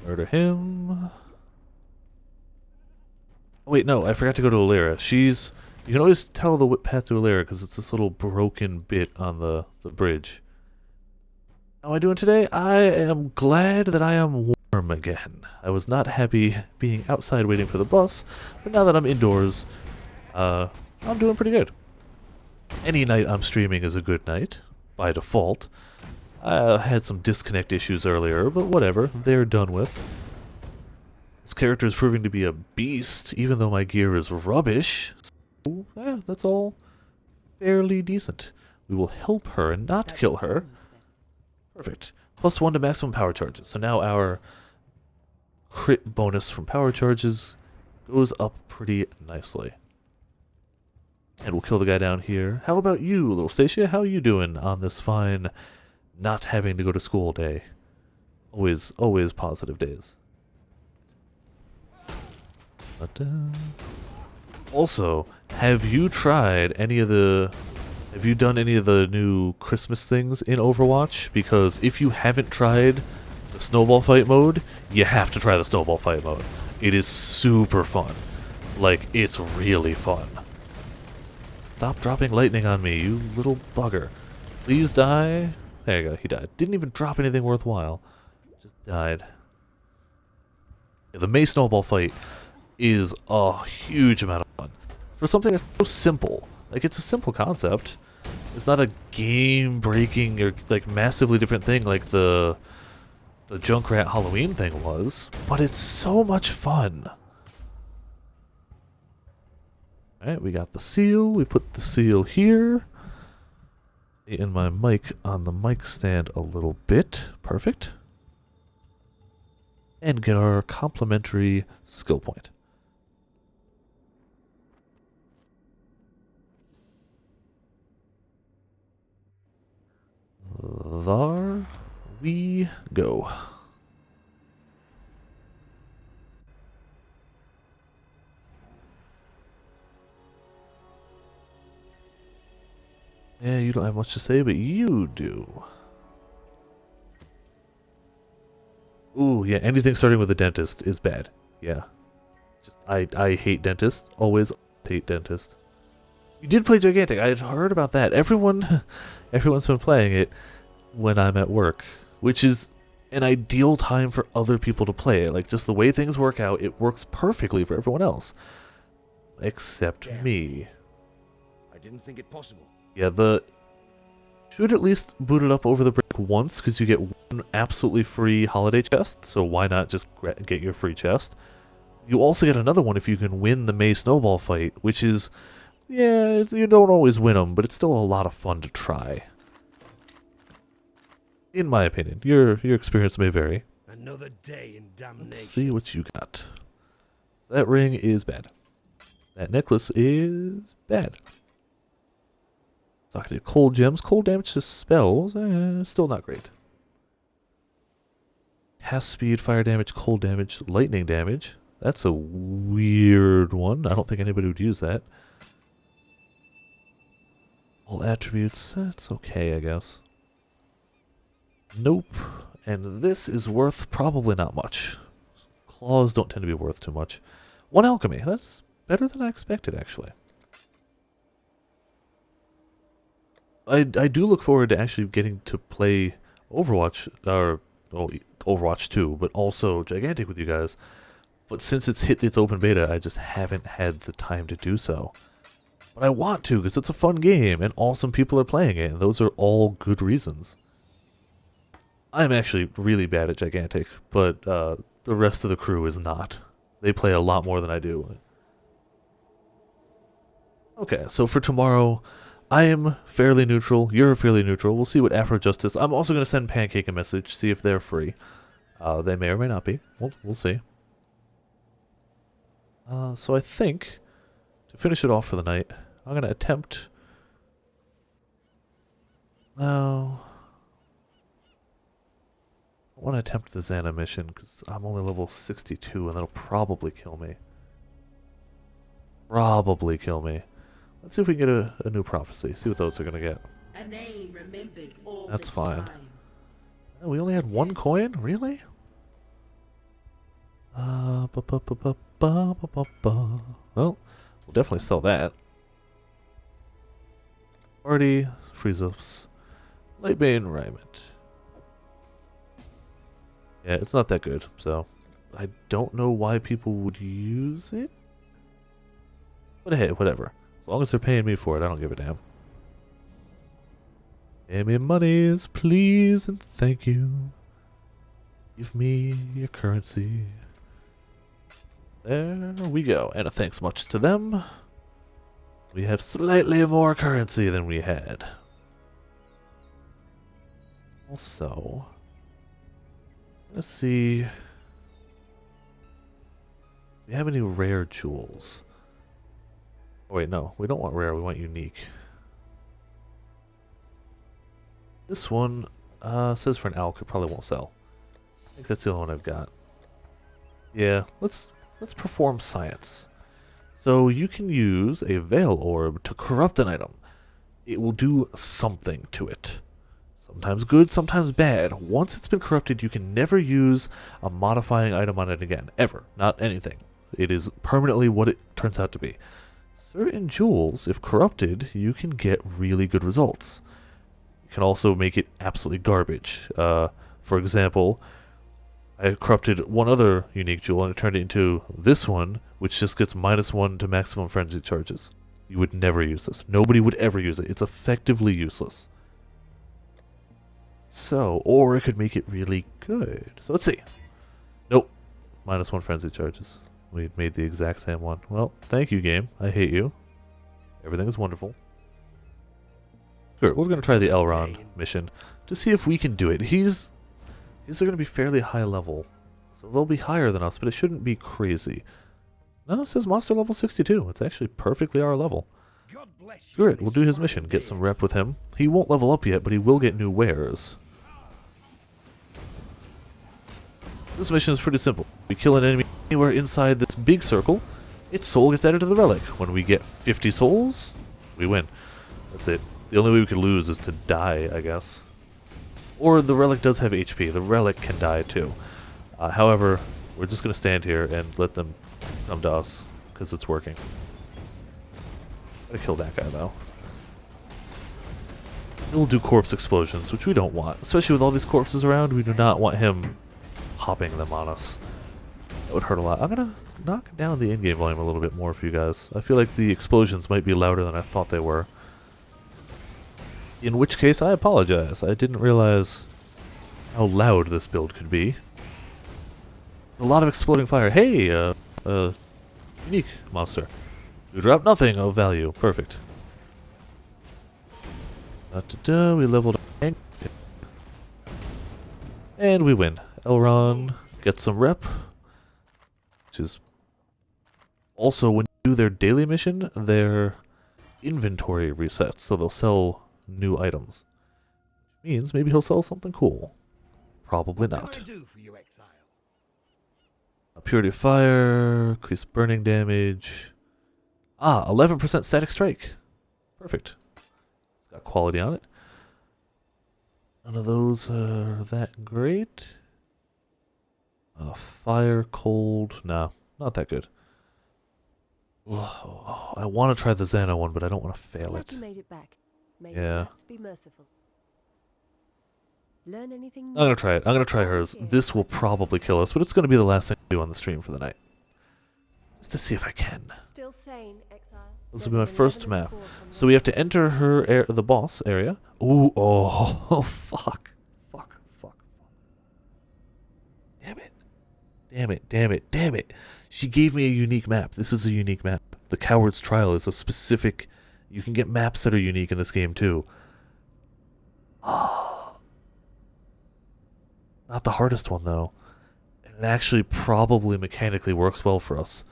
Murder him. Oh, wait, no, I forgot to go to Illyria. You can always tell the path to Illyria because it's this little broken bit on the bridge. How am I doing today? I am glad that I am warm again. I was not happy being outside waiting for the bus, but now that I'm indoors, I'm doing pretty good. Any night I'm streaming is a good night, by default. I had some disconnect issues earlier, but whatever, they're done with. This character is proving to be a beast, even though my gear is rubbish. So, that's all fairly decent. We will help her and not kill her. Perfect. +1 to maximum power charges. So now our crit bonus from power charges goes up pretty nicely. And we'll kill the guy down here. How about you, little Stacia? How are you doing on this fine not having to go to school day? Always positive days. Also, have you done any of the new Christmas things in Overwatch? Because if you haven't tried the snowball fight mode, you have to try the snowball fight mode. It is super fun. Like, it's really fun. Stop dropping lightning on me, you little bugger. Please die. There you go, he died. Didn't even drop anything worthwhile. Just died. Yeah, the May snowball fight is a huge amount of fun. For something that's so simple. Like, it's a simple concept. It's not a game-breaking or, like, massively different thing like the Junkrat Halloween thing was, but it's so much fun. Alright, we got the seal. We put the seal here. And my mic on the mic stand a little bit. Perfect. And get our complimentary skill point. There we go. Yeah, you don't have much to say, but you do. Ooh, yeah, anything starting with a dentist is bad. Yeah. Just I hate dentists. Always hate dentists. You did play Gigantic. I had heard about that. Everyone's been playing it when I'm at work, which is an ideal time for other people to play it. Like, just the way things work out, it works perfectly for everyone else. Except me. I didn't think it possible. Yeah, should at least boot it up over the break once, because you get one absolutely free holiday chest, so why not just get your free chest? You also get another one if you can win the May Snowball fight, which is, yeah, you don't always win them, but it's still a lot of fun to try. In my opinion. Your experience may vary. Another day in damnation. Let's see what you got. That ring is bad. That necklace is bad. So I can do cold gems. Cold damage to spells. Still not great. Cast speed, fire damage, cold damage, lightning damage. That's a weird one. I don't think anybody would use that. All attributes. That's okay, I guess. Nope. And this is worth probably not much. Claws don't tend to be worth too much. One alchemy. That's better than I expected, actually. I do look forward to actually getting to play Overwatch, or Overwatch 2, but also Gigantic with you guys. But since it's hit its open beta, I just haven't had the time to do so. But I want to, because it's a fun game, and awesome people are playing it, and those are all good reasons. I'm actually really bad at Gigantic, but the rest of the crew is not. They play a lot more than I do. Okay, so for tomorrow, I am fairly neutral. You're fairly neutral. We'll see what Afro Justice. I'm also going to send Pancake a message, see if they're free. They may or may not be. We'll see. So I think, to finish it off for the night, I'm going to attempt... No... I want to attempt the Xana mission, because I'm only level 62, and that'll probably kill me. Probably kill me. Let's see if we can get a new prophecy. See what those are going to get. A name remembered all That's this fine. time. Oh, we only had one coin? Really? Well, we'll definitely sell that. Party, freeze-ups, Lightbane, Raiment. Yeah, it's not that good, so I don't know why people would use it. But hey, whatever. As long as they're paying me for it, I don't give a damn. Pay me monies, please, and thank you. Give me your currency. There we go. And a thanks much to them. We have slightly more currency than we had. Also, let's see. Do we have any rare jewels? Oh, wait, no. We don't want rare. We want unique. This one says for an alch. It probably won't sell. I think that's the only one I've got. Yeah, let's perform science. So you can use a Veil Orb to corrupt an item. It will do something to it. Sometimes good, sometimes bad. Once it's been corrupted, you can never use a modifying item on it again. Ever. Not anything. It is permanently what it turns out to be. Certain jewels, if corrupted, you can get really good results. You can also make it absolutely garbage. For example, I corrupted one other unique jewel and it turned it into this one, which just gets -1 to maximum frenzy charges. You would never use this. Nobody would ever use it. It's effectively useless. So, or it could make it really good. So let's see. Nope. -1 frenzy charges. We made the exact same one. Well, thank you, game. I hate you. Everything is wonderful. Sure, we're going to try the Elrond mission to see if we can do it. These are going to be fairly high level. So they'll be higher than us, but it shouldn't be crazy. No, it says monster level 62. It's actually perfectly our level. Good, we'll do his mission. Get some rep with him. He won't level up yet, but he will get new wares. This mission is pretty simple. We kill an enemy anywhere inside this big circle, its soul gets added to the relic. When we get 50 souls, we win. That's it. The only way we could lose is to die, I guess. Or the relic does have HP. The relic can die too. However, we're just going to stand here and let them come to us, because it's working. Gotta kill that guy, though. He'll do corpse explosions, which we don't want. Especially with all these corpses around, we do not want him popping them on us. That would hurt a lot. I'm gonna knock down the in-game volume a little bit more for you guys. I feel like the explosions might be louder than I thought they were. In which case, I apologize. I didn't realize how loud this build could be. A lot of exploding fire. Hey, unique monster. You drop nothing of value. Perfect. We leveled up. And we win. Elron gets some rep. Which is also, when you do their daily mission, their inventory resets. So they'll sell new items. Which means maybe he'll sell something cool. Probably not. What can I do for you, exile? Purity of fire, increased burning damage. 11% static strike. Perfect. It's got quality on it. None of those are that great. Fire, cold, no, not that good. Oh, I want to try the Xana one, but I don't want to fail it. You made it back. May Yeah. perhaps be merciful. Learn anything I'm gonna try it. I'm gonna try hers. This will probably kill us, but it's gonna be the last thing I do on the stream for the night. Just to see if I can. Still sane, exile. This will be my first map. So we have to enter her the boss area. Ooh, oh, fuck. Fuck. Damn it. Damn it, damn it, damn it. She gave me a unique map. This is a unique map. The Coward's Trial is a specific... You can get maps that are unique in this game, too. Not the hardest one, though. And it actually probably mechanically works well for us.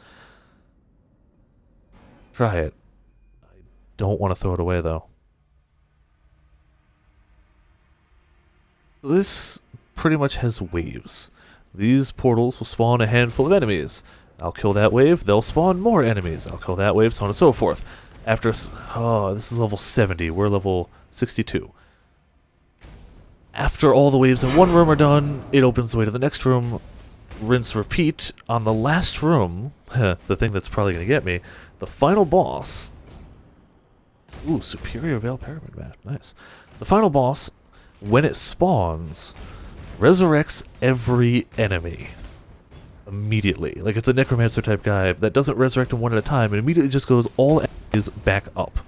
Try it. I don't want to throw it away, though. This pretty much has waves. These portals will spawn a handful of enemies. I'll kill that wave, they'll spawn more enemies. I'll kill that wave, so on and so forth. After... this is level 70. We're level 62. After all the waves in one room are done, it opens the way to the next room. Rinse, repeat. On the last room, the thing that's probably going to get me, the final boss... Ooh, Superior Veil Pyramid Map. Nice. The final boss, when it spawns, resurrects every enemy. Immediately. Like, it's a Necromancer type guy that doesn't resurrect them one at a time, and immediately just goes all enemies back up.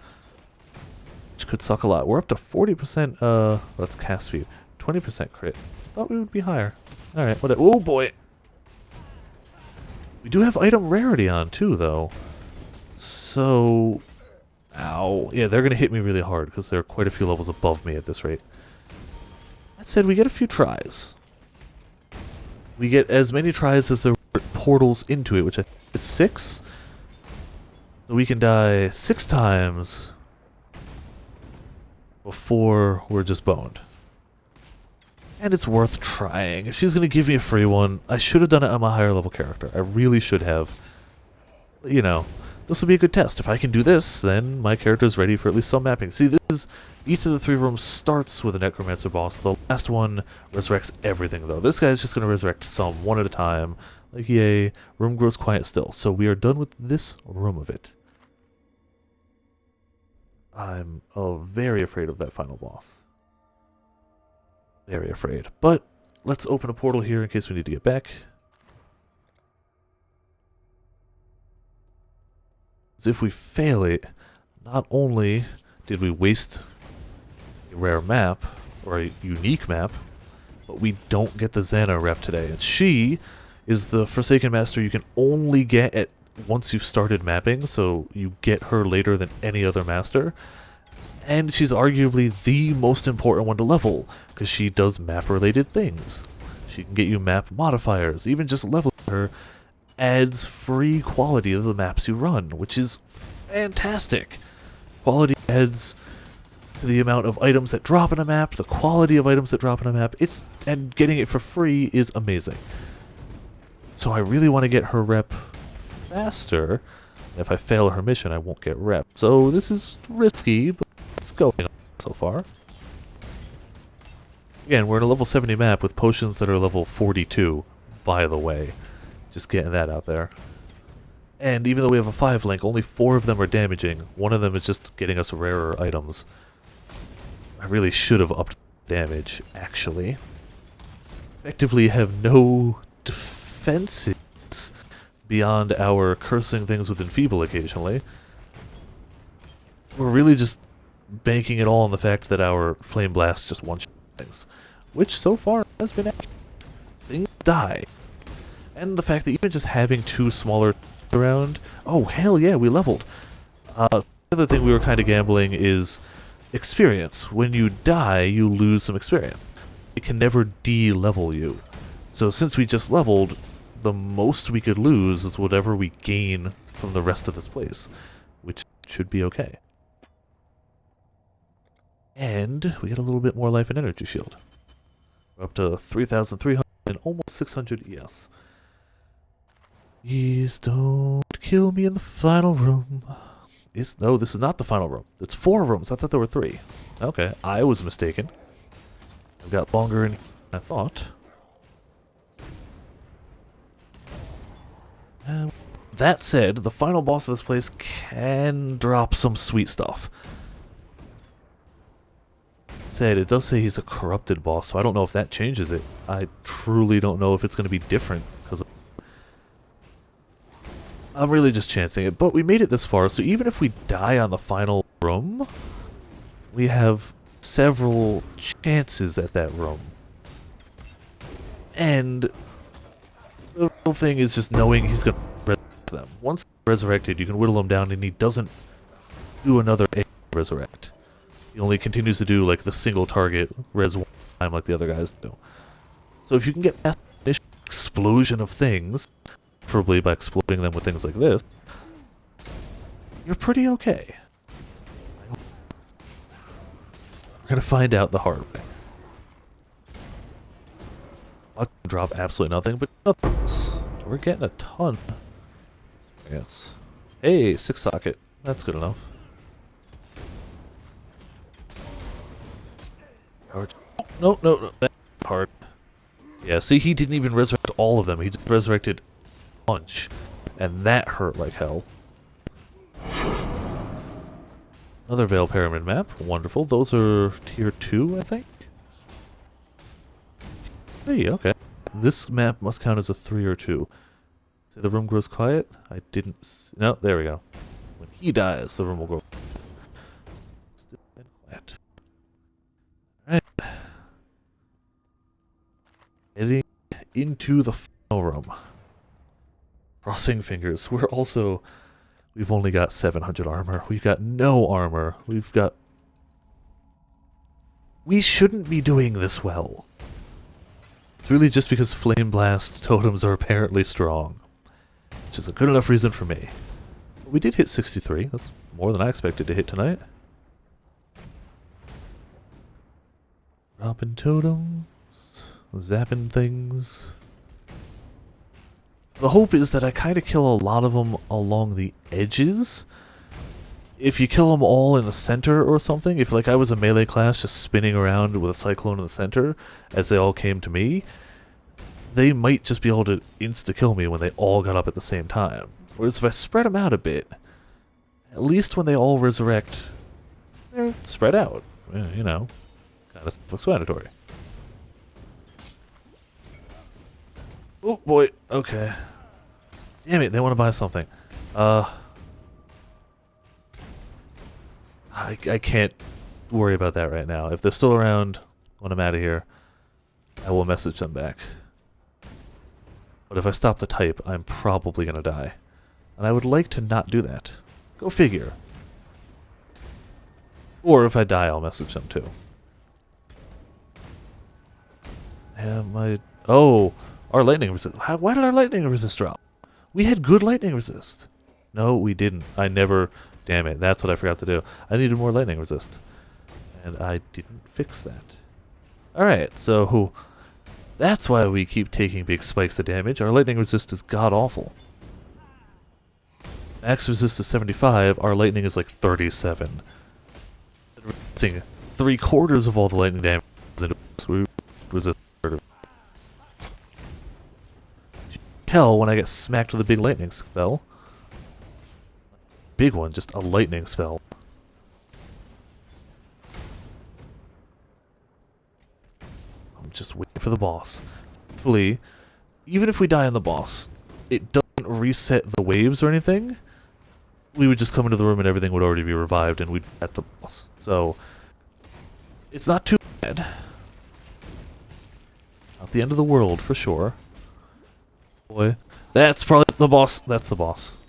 Which could suck a lot. We're up to 40%, that's cast speed. 20% crit. Thought we would be higher. Alright, what? Oh boy! We do have item rarity on, too, though. So... Ow. Yeah, they're gonna hit me really hard, because they're quite a few levels above me at this rate. That said, we get a few tries. We get as many tries as there were portals into it, which I think is 6. So we can die 6 times before we're just boned. And it's worth trying. If she's going to give me a free one, I should have done it on my higher level character. I really should have. But, you know, this will be a good test. If I can do this, then my character is ready for at least some mapping. See, this is... Each of the 3 rooms starts with a Necromancer boss. The last one resurrects everything, though. This guy's just going to resurrect some, one at a time. Like, yay. Room grows quiet still. So we are done with this room of it. I'm very afraid of that final boss. Very afraid. But let's open a portal here in case we need to get back. As if we fail it, not only did we waste a rare map, or a unique map, but we don't get the Xana rep today. And she is the Forsaken Master you can only get at once you've started mapping, so you get her later than any other master. And she's arguably the most important one to level, because she does map-related things. She can get you map modifiers. Even just leveling her adds free quality to the maps you run, which is fantastic. Quality adds to the amount of items that drop in a map, the quality of items that drop in a map. And getting it for free is amazing. So I really want to get her rep faster. If I fail her mission, I won't get rep. So this is risky, but it's going on so far. Again, we're in a level 70 map with potions that are level 42. by the way. Just getting that out there. And even though we have a 5 link, only 4 of them are damaging. One of them is just getting us rarer items. I really should have upped damage, actually. Effectively have no defenses beyond our cursing things with Enfeeble occasionally. We're really just banking it all on the fact that our Flame Blast just one-shot things. Which so far has been accurate. Things die. And the fact that even just having 2 smaller around... Oh, hell yeah, we leveled. The other thing we were kind of gambling is experience. When you die, you lose some experience. It can never de-level you. So since we just leveled, the most we could lose is whatever we gain from the rest of this place, which should be okay. And we get a little bit more life and energy shield. We're up to 3,300 and almost 600 ES. Please don't kill me in the final room. No, this is not the final room. It's 4 rooms. I thought there were 3. Okay, I was mistaken. I've got longer in than I thought. That said, the final boss of this place can drop some sweet stuff. Said, it does say he's a corrupted boss, so I don't know if that changes it. I truly don't know if it's going to be different, because I'm really just chancing it. But we made it this far, so even if we die on the final room, we have several chances at that room. And the real thing is just knowing he's going to resurrect them. Once resurrected, you can whittle him down, and he doesn't do another resurrect. He only continues to do like the single target res one time like the other guys do. So if you can get past the initial explosion of things, preferably by exploding them with things like this, you're pretty okay. We're gonna find out the hard way. I'll drop absolutely nothing, but we're getting a ton. Yes. Hey, 6 socket. That's good enough. No, that's hard. Yeah, see, he didn't even resurrect all of them. He just resurrected a bunch. And that hurt like hell. Another Veil Pyramid map. Wonderful. Those are tier 2, I think? 3, okay. This map must count as a 3 or 2. Say the room grows quiet? I didn't... No, there we go. When he dies, the room will grow still and quiet. Alright. Heading into the final room. Crossing fingers. We've only got 700 armor. We've got no armor. We shouldn't be doing this well. It's really just because FLAMEBLAST totems are apparently strong. Which is a good enough reason for me. We did hit 63. That's more than I expected to hit tonight. Dropping totems. Zapping things. The hope is that I kind of kill a lot of them along the edges. If you kill them all in the center or something, if like I was a melee class just spinning around with a cyclone in the center as they all came to me, they might just be able to insta-kill me when they all got up at the same time. Whereas if I spread them out a bit, at least when they all resurrect, they're spread out. You know, kind of self-explanatory. Oh boy, okay. Damn it, they want to buy something. I can't worry about that right now. If they're still around when I'm out of here, I will message them back. But if I stop the type, I'm probably gonna die. And I would like to not do that. Go figure. Or if I die, I'll message them too. Oh! Our lightning resist. Why did our lightning resist drop? We had good lightning resist. No, we didn't. I never... Damn it, that's what I forgot to do. I needed more lightning resist. And I didn't fix that. Alright, so... That's why we keep taking big spikes of damage. Our lightning resist is god-awful. Max resist is 75. Our lightning is like 37. Resisting 3/4 of all the lightning damage. We resist. tell when I get smacked with a big lightning spell. Big one, just a lightning spell. I'm just waiting for the boss. Hopefully, even if we die on the boss, it doesn't reset the waves or anything. We would just come into the room and everything would already be revived and we'd be at the boss. So, it's not too bad. Not the end of the world, for sure. Boy, that's probably the boss. That's the boss.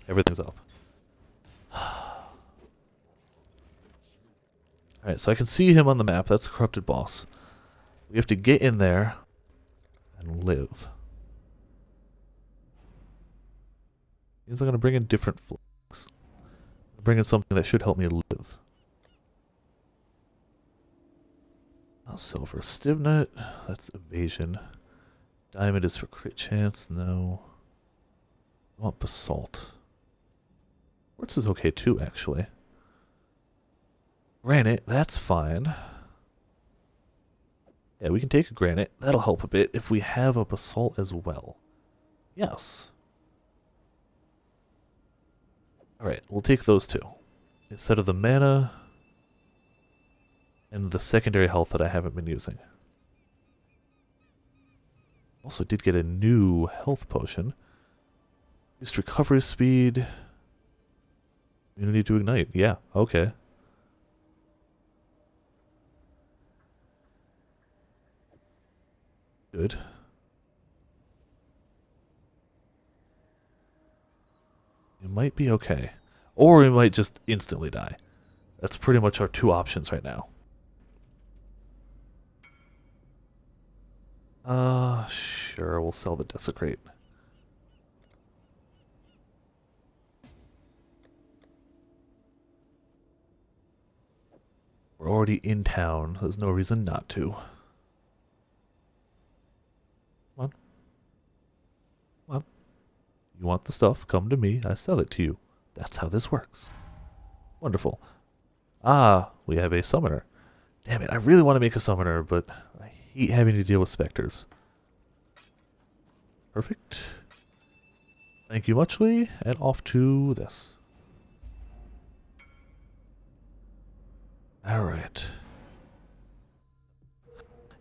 Everything's up. Alright, so I can see him on the map. That's a corrupted boss. We have to get in there and live. Means I'm going to bring in different flags. Bring in something that should help me live. Not silver. Stivnut, that's evasion. Diamond is for crit chance, no. I want basalt. Quartz is okay too, actually. Granite, that's fine. Yeah, we can take a granite. That'll help a bit if we have a basalt as well. Yes. Alright, we'll take those two. Instead of the mana and the secondary health that I haven't been using. Also did get a new health potion. Increased recovery speed. Immunity to ignite. Yeah, okay. Good. It might be okay. Or we might just instantly die. That's pretty much our two options right now. Sure, we'll sell the Desecrate. We're already in town. There's no reason not to. Come on. Come on. You want the stuff? Come to me. I sell it to you. That's how this works. Wonderful. Ah, we have a summoner. Damn it, I really want to make a summoner, but I hate having to deal with specters. Perfect. Thank you muchly, and off to this. Alright.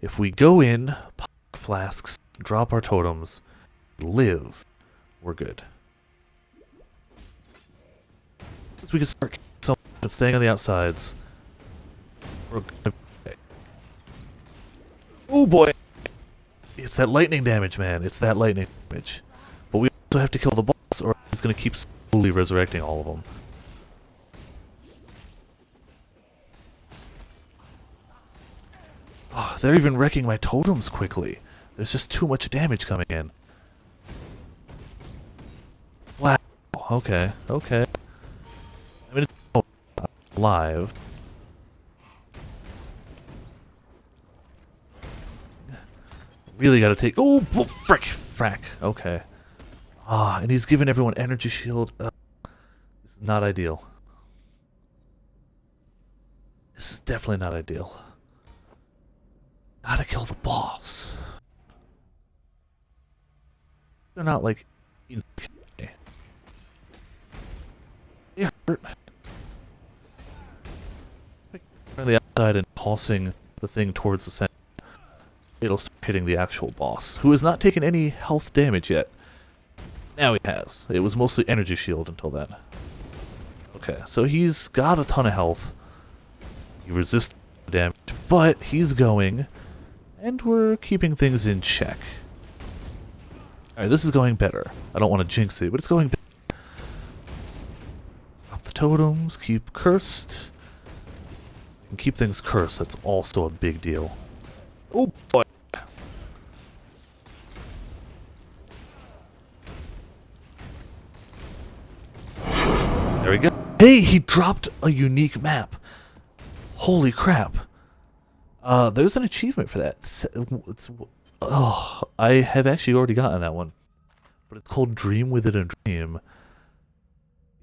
If we go in, pop flasks, drop our totems, live, we're good. Because we can start killing someone and staying on the outsides. We're good. Oh boy! It's that lightning damage, man. It's that lightning damage. But we also have to kill the boss, or he's going to keep slowly resurrecting all of them. Oh, they're even wrecking my totems quickly. There's just too much damage coming in. Wow. Okay. Okay. I mean, it's alive. Really gotta take... Oh, frick! Frack. Okay. Ah, and he's giving everyone energy shield. This is not ideal. This is definitely not ideal. Gotta kill the boss. They're not like... They hurt. On the outside and tossing the thing towards the center. It'll start hitting the actual boss, who has not taken any health damage yet. Now he has. It was mostly energy shield until then. Okay, so he's got a ton of health. He resists the damage, but he's going, and we're keeping things in check. Alright, this is going better. I don't want to jinx it, but it's going better. Drop the totems, keep cursed. And keep things cursed, that's also a big deal. Oh boy. There we go. Hey, he dropped a unique map. Holy crap. There's an achievement for that. I have actually already gotten that one. But it's called Dream Within a Dream.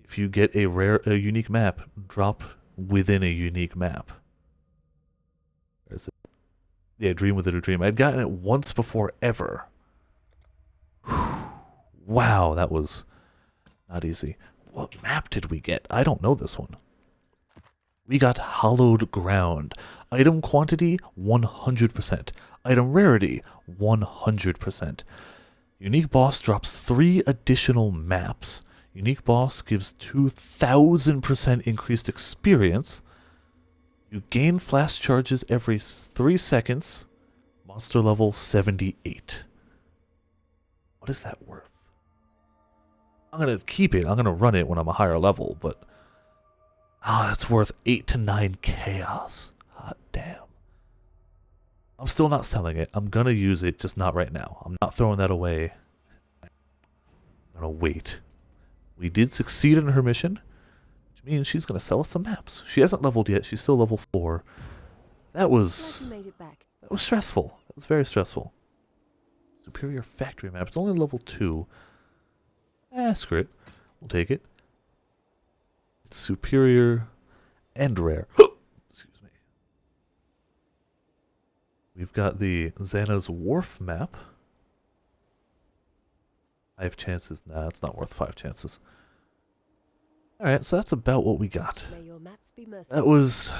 If you get a unique map, drop within a unique map. Where is it? Yeah, Dream Within a Dream. I'd gotten it once before ever. Wow, that was not easy. What map did we get? I don't know this one. We got Hallowed Ground. Item quantity, 100%. Item rarity, 100%. Unique boss drops 3 additional maps. Unique boss gives 2,000% increased experience. You gain flash charges every 3 seconds. Monster level 78. What is that worth? I'm going to keep it. I'm going to run it when I'm a higher level, but... that's worth 8 to 9 chaos. Hot damn. I'm still not selling it. I'm going to use it, just not right now. I'm not throwing that away. I'm going to wait. We did succeed in her mission, which means she's going to sell us some maps. She hasn't leveled yet. She's still level 4. That was... Glad you made it back. That was stressful. That was very stressful. Superior factory map. It's only level 2. Screw it. We'll take it. It's superior and rare. Excuse me. We've got the Xana's Wharf map. 5 chances. Nah, it's not worth 5 chances. Alright, so that's about what we got. May your maps be merciful. That was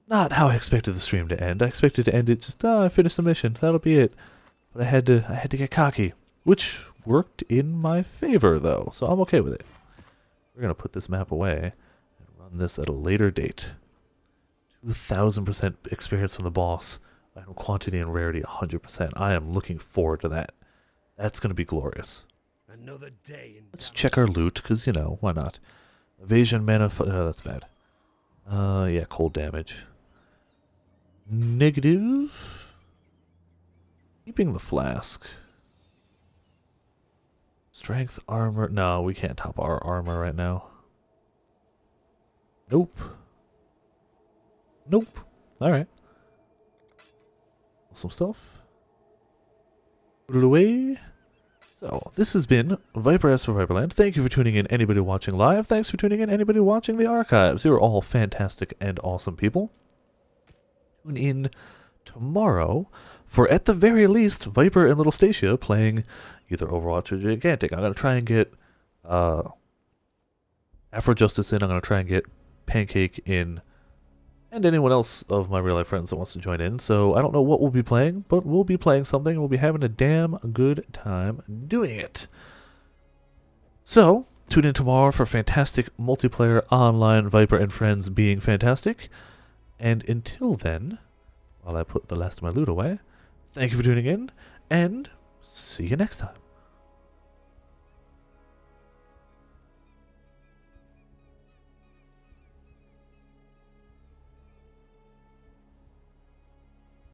not how I expected the stream to end. I expected to end it just, I finished the mission. That'll be it. But I had to get cocky, which worked in my favor though, so I'm okay with it. We're gonna put this map away and run this at a later date. 2,000% experience from the boss. Item quantity and rarity 100%. I am looking forward to that. That's gonna be glorious. Another day in Let's check our loot, because, you know, why not? Evasion, mana... Oh, that's bad. Yeah, cold damage. Negative. Keeping the flask. Strength, armor... No, we can't top our armor right now. Nope. Nope. Alright. Some stuff. Put it away. So, this has been Viper S for Viperland. Thank you for tuning in, anybody watching live. Thanks for tuning in, anybody watching the archives. You're all fantastic and awesome people. Tune in tomorrow for, at the very least, Viper and Little Stacia playing either Overwatch or Gigantic. I'm going to try and get Afro Justice in. I'm going to try and get Pancake in. And anyone else of my real-life friends that wants to join in. So I don't know what we'll be playing, but we'll be playing something. We'll be having a damn good time doing it. So, tune in tomorrow for fantastic multiplayer online Viper and Friends being fantastic. And until then, while I put the last of my loot away, thank you for tuning in, and see you next time.